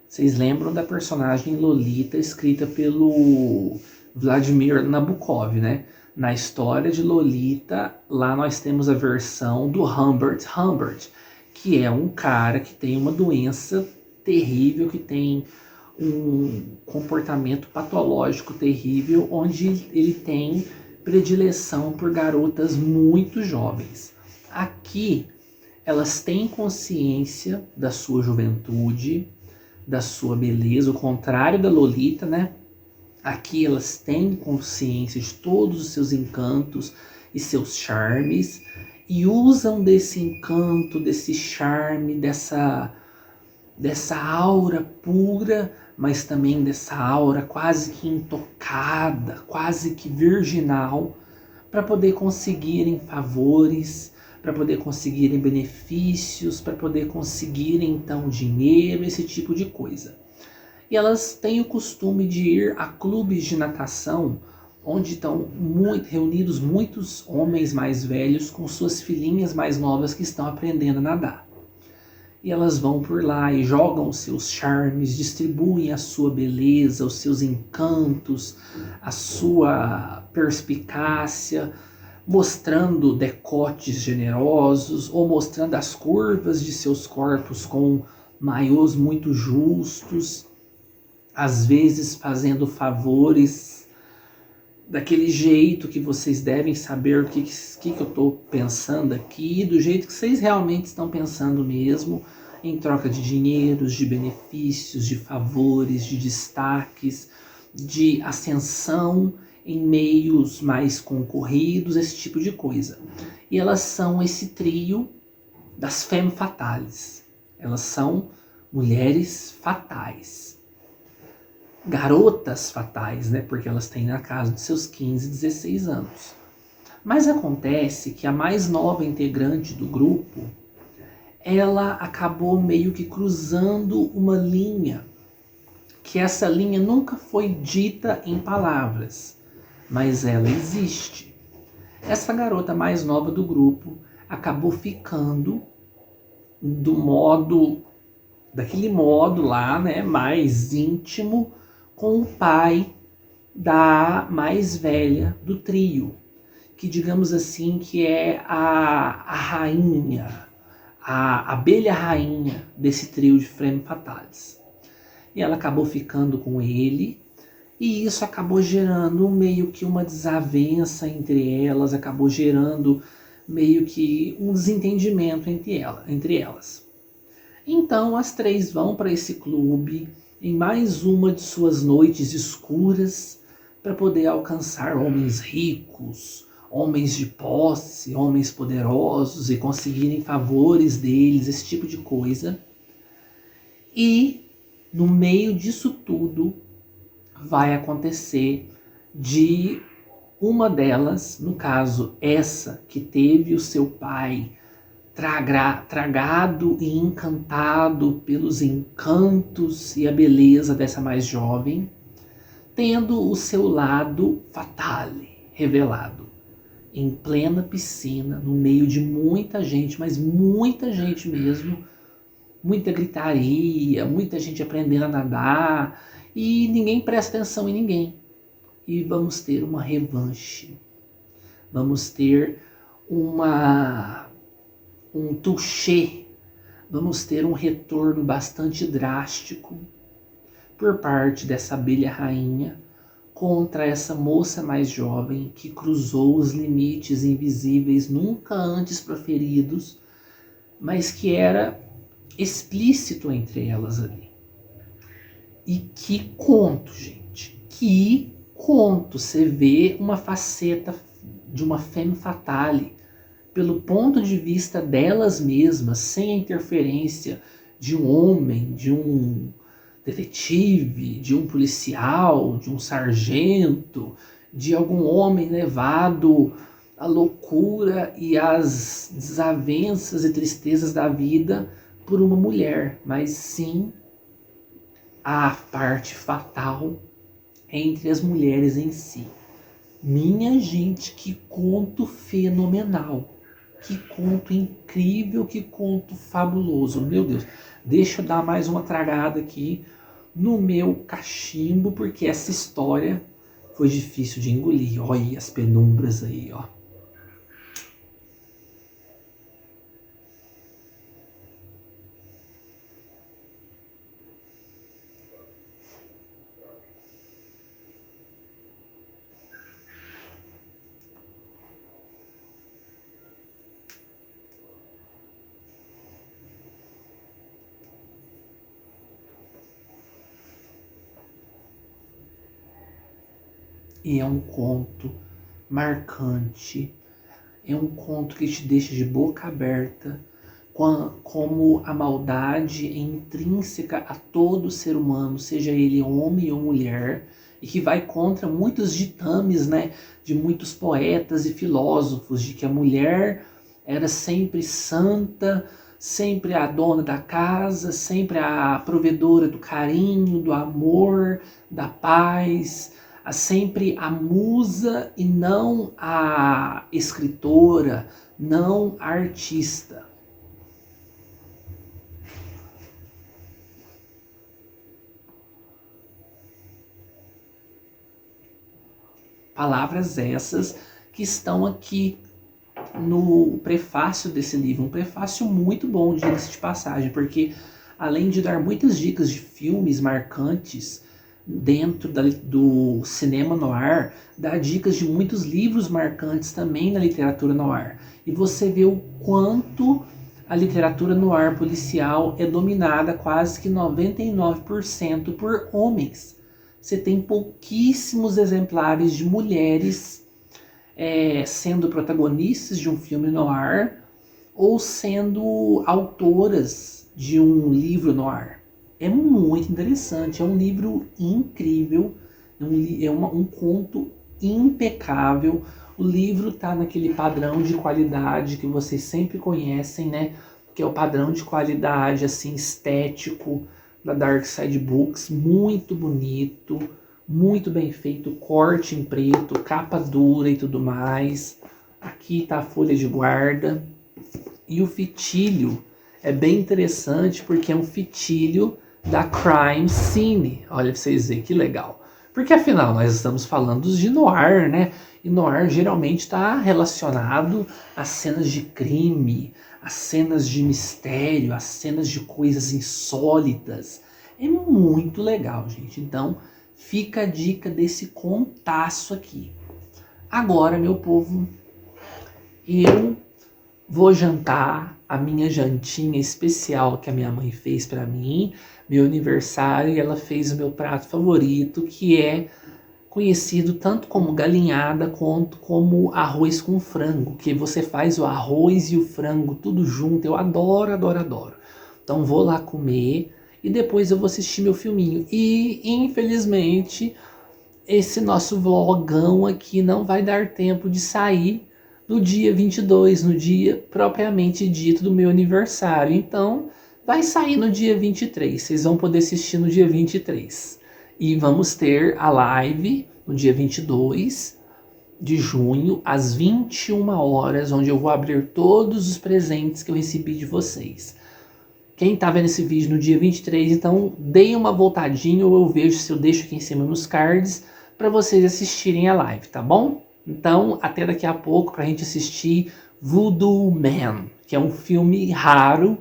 Vocês lembram da personagem Lolita escrita pelo Vladimir Nabokov, né? Na história de Lolita, lá nós temos a versão do Humbert, que é um cara que tem uma doença terrível, que tem um comportamento patológico terrível, onde ele tem predileção por garotas muito jovens. Aqui, elas têm consciência da sua juventude, da sua beleza, o contrário da Lolita, né? Aqui elas têm consciência de todos os seus encantos e seus charmes e usam desse encanto, desse charme, dessa aura pura, mas também dessa aura quase que intocada, quase que virginal, para poder conseguirem favores, para poder conseguirem benefícios, para poder conseguirem então dinheiro, esse tipo de coisa. E elas têm o costume de ir a clubes de natação, onde estão reunidos muitos homens mais velhos com suas filhinhas mais novas que estão aprendendo a nadar. E elas vão por lá e jogam os seus charmes, distribuem a sua beleza, os seus encantos, a sua perspicácia, mostrando decotes generosos ou mostrando as curvas de seus corpos com maiôs muito justos, às vezes fazendo favores daquele jeito que vocês devem saber o que eu estou pensando aqui, do jeito que vocês realmente estão pensando mesmo, em troca de dinheiros, de benefícios, de favores, de destaques, de ascensão em meios mais concorridos, esse tipo de coisa. E elas são esse trio das femme fatales. Elas são mulheres fatais. Garotas fatais, né? Porque elas têm na casa de seus 15, 16 anos. Mas acontece que a mais nova integrante do grupo, ela acabou meio que cruzando uma linha, que essa linha nunca foi dita em palavras, mas ela existe. Essa garota mais nova do grupo acabou ficando daquele modo lá, né, mais íntimo, com o pai da mais velha do trio, que digamos assim que é a rainha, a abelha rainha desse trio de femme fatales. E ela acabou ficando com ele, e isso acabou gerando meio que uma desavença entre elas, acabou gerando meio que um desentendimento entre elas. Então as três vão para esse clube em mais uma de suas noites escuras para poder alcançar homens ricos, homens de posse, homens poderosos e conseguirem favores deles, esse tipo de coisa. E no meio disso tudo vai acontecer de uma delas, no caso essa que teve o seu pai tragado e encantado pelos encantos e a beleza dessa mais jovem, tendo o seu lado fatale revelado em plena piscina, no meio de muita gente, mas muita gente mesmo, muita gritaria, muita gente aprendendo a nadar e ninguém presta atenção em ninguém. E vamos ter uma revanche, vamos ter um touché, vamos ter um retorno bastante drástico por parte dessa abelha rainha contra essa moça mais jovem que cruzou os limites invisíveis nunca antes proferidos, mas que era explícito entre elas ali. E que conto, gente, que conto! Você vê uma faceta de uma femme fatale pelo ponto de vista delas mesmas, sem a interferência de um homem, de um detetive, de um policial, de um sargento, de algum homem levado à loucura e às desavenças e tristezas da vida por uma mulher, mas sim a parte fatal entre as mulheres em si. Minha gente, que conto fenomenal, que conto incrível, que conto fabuloso, meu Deus. Deixa eu dar mais uma tragada aqui no meu cachimbo, porque essa história foi difícil de engolir. Olha as penumbras aí, ó. e é um conto marcante. É um conto que te deixa de boca aberta, como a maldade é intrínseca a todo ser humano, seja ele homem ou mulher, e que vai contra muitos ditames, né, de muitos poetas e filósofos, de que a mulher era sempre santa, sempre a dona da casa, sempre a provedora do carinho, do amor, da paz, sempre a musa e não a escritora, não a artista. Palavras essas que estão aqui no prefácio desse livro. Um prefácio muito bom, diga-se de passagem, porque além de dar muitas dicas de filmes marcantes dentro do cinema noir, dá dicas de muitos livros marcantes também na literatura noir. E você vê o quanto a literatura noir policial é dominada quase que 99% por homens. Você tem pouquíssimos exemplares de mulheres sendo protagonistas de um filme noir ou sendo autoras de um livro noir. É muito interessante, é um livro incrível, um conto impecável. O livro está naquele padrão de qualidade que vocês sempre conhecem, né? Que é o padrão de qualidade assim estético da Dark Side Books, muito bonito, muito bem feito, corte em preto, capa dura e tudo mais. Aqui tá a folha de guarda. E o fitilho é bem interessante porque é um fitilho da Crime Scene. Olha pra vocês verem que legal. Porque afinal nós estamos falando de noir, né? E noir geralmente está relacionado às cenas de crime, às cenas de mistério, às cenas de coisas insólitas. É muito legal, gente. Então, fica a dica desse contaço aqui. Agora, meu povo, eu vou jantar a minha jantinha especial que a minha mãe fez para mim, meu aniversário, e ela fez o meu prato favorito, que é conhecido tanto como galinhada quanto como arroz com frango, que você faz o arroz e o frango tudo junto. Eu adoro, adoro, adoro. Então vou lá comer e depois eu vou assistir meu filminho. E infelizmente esse nosso vlogão aqui não vai dar tempo de sair no dia 22, no dia propriamente dito do meu aniversário. Então vai sair no dia 23, vocês vão poder assistir no dia 23. E vamos ter a live no dia 22 de junho, às 21 horas, onde eu vou abrir todos os presentes que eu recebi de vocês. Quem tá vendo esse vídeo no dia 23, então deem uma voltadinha ou eu vejo se eu deixo aqui em cima nos cards para vocês assistirem a live, tá bom? Então, até daqui a pouco pra gente assistir Voodoo Man, que é um filme raro,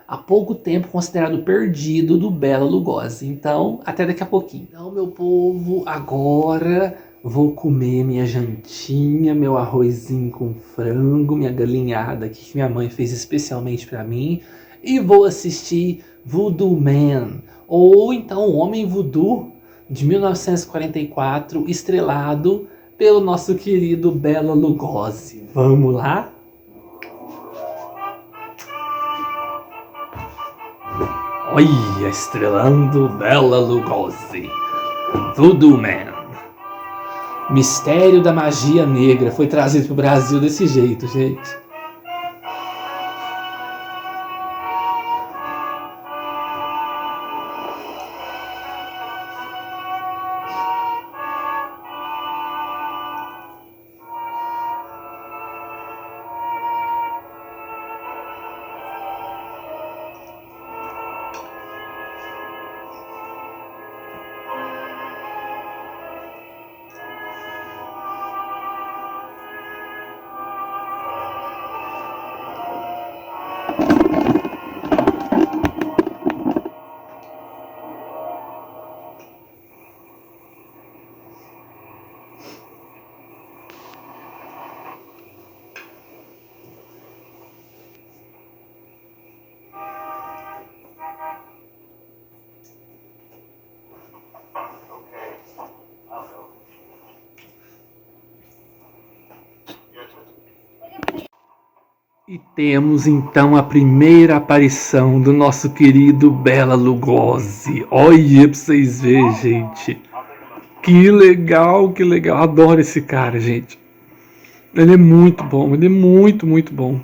há pouco tempo considerado perdido, do Bela Lugosi. Então, até daqui a pouquinho. Então, meu povo, agora vou comer minha jantinha, meu arrozinho com frango, minha galinhada aqui que minha mãe fez especialmente para mim. E vou assistir Voodoo Man, ou então O Homem Voodoo, de 1944, estrelado pelo nosso querido Bela Lugosi. Vamos lá? Olha, estrelando Bela Lugosi. Voodoo Man. Mistério da magia negra foi trazido pro Brasil desse jeito, gente. E temos então a primeira aparição do nosso querido Bela Lugosi. Olha pra vocês verem, gente. Que legal, que legal. Adoro esse cara, gente. Ele é muito bom, ele é muito, muito bom.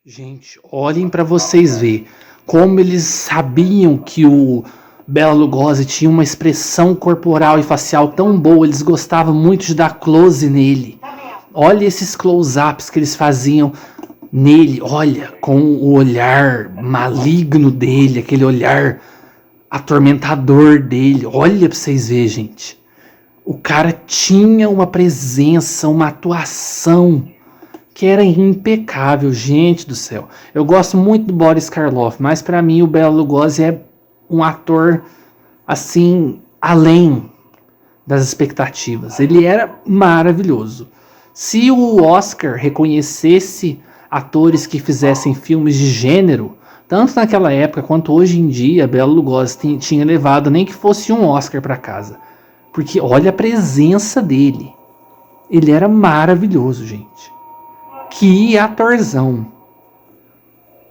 Gente, olhem pra vocês verem como eles sabiam que o Bela Lugosi tinha uma expressão corporal e facial tão boa. Eles gostavam muito de dar close nele. Olha esses close-ups que eles faziam nele, olha, com o olhar maligno dele, aquele olhar atormentador dele. Olha pra vocês verem, gente. O cara tinha uma presença, uma atuação que era impecável, gente do céu. Eu gosto muito do Boris Karloff, mas pra mim o Bela Lugosi é um ator, assim, além das expectativas. Ele era maravilhoso. Se o Oscar reconhecesse atores que fizessem filmes de gênero, tanto naquela época quanto hoje em dia, Bela Lugosi tinha levado nem que fosse um Oscar para casa. Porque olha a presença dele. Ele era maravilhoso, gente. Que atorzão.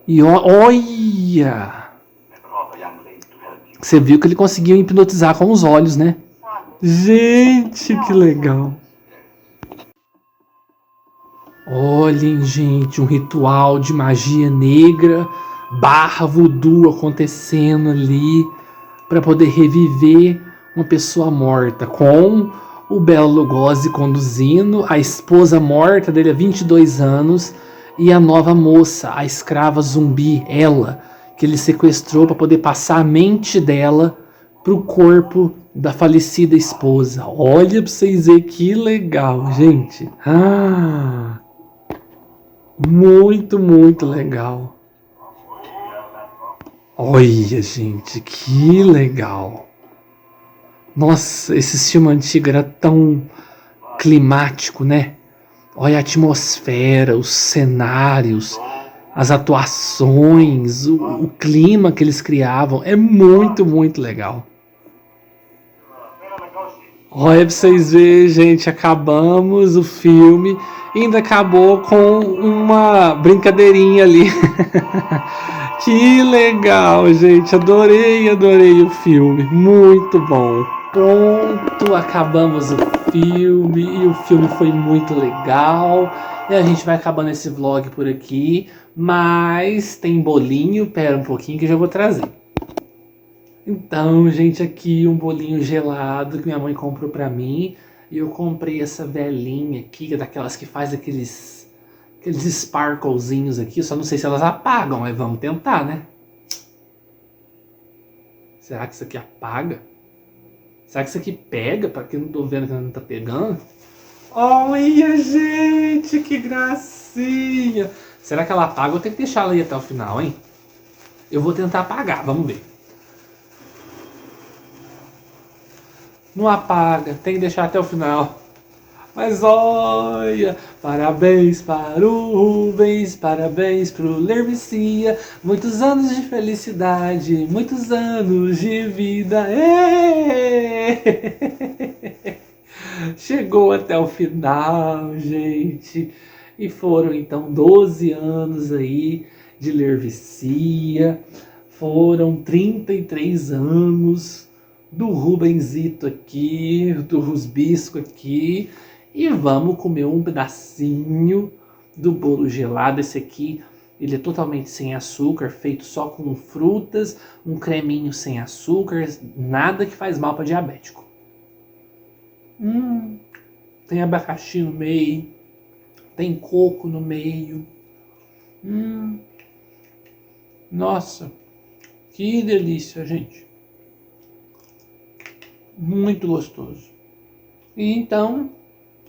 E olha! Você viu que ele conseguiu hipnotizar com os olhos, né? Gente, que legal. Olhem, gente, um ritual de magia negra / voodoo acontecendo ali para poder reviver uma pessoa morta, com o Bela Lugosi conduzindo, a esposa morta dele há 22 anos e a nova moça, a escrava zumbi, ela, que ele sequestrou para poder passar a mente dela pro corpo da falecida esposa. Olha para vocês verem que legal, gente. Muito, muito legal. Olha, gente, que legal. Nossa, esse filme antigo era tão climático, né? Olha a atmosfera, os cenários, as atuações, o clima que eles criavam. É muito, muito legal. Olha pra vocês verem, gente, acabamos o filme e ainda acabou com uma brincadeirinha ali. Que legal, gente, adorei o filme, muito bom. Pronto, acabamos o filme e o filme foi muito legal. E a gente vai acabando esse vlog por aqui, mas tem bolinho, pera um pouquinho que eu já vou trazer. Então, gente, aqui um bolinho gelado que minha mãe comprou pra mim. E eu comprei essa velinha aqui, que é daquelas que faz aqueles sparklezinhos aqui. Só não sei se elas apagam, mas vamos tentar, né? Será que isso aqui apaga? Será que isso aqui pega? Pra que eu não tô vendo que não tá pegando? Olha, gente, que gracinha! Será que ela apaga ou tem que deixar ela aí até o final, hein? Eu vou tentar apagar, vamos ver. Não apaga, tem que deixar até o final. Mas olha, parabéns para o Rubens, parabéns pro Lervicia, muitos anos de felicidade, muitos anos de vida. Chegou até o final, gente. E foram então 12 anos aí de Lervicia, foram 33 anos do Rubensito aqui, do Rusbisco aqui. E vamos comer um pedacinho do bolo gelado. Esse aqui, ele é totalmente sem açúcar, feito só com frutas, um creminho sem açúcar, nada que faz mal para diabético. Tem abacaxi no meio, tem coco no meio. Nossa, que delícia, gente. Muito gostoso. E então,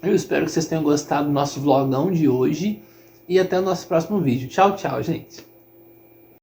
eu espero que vocês tenham gostado do nosso vlogão de hoje. E até o nosso próximo vídeo. Tchau, tchau, gente.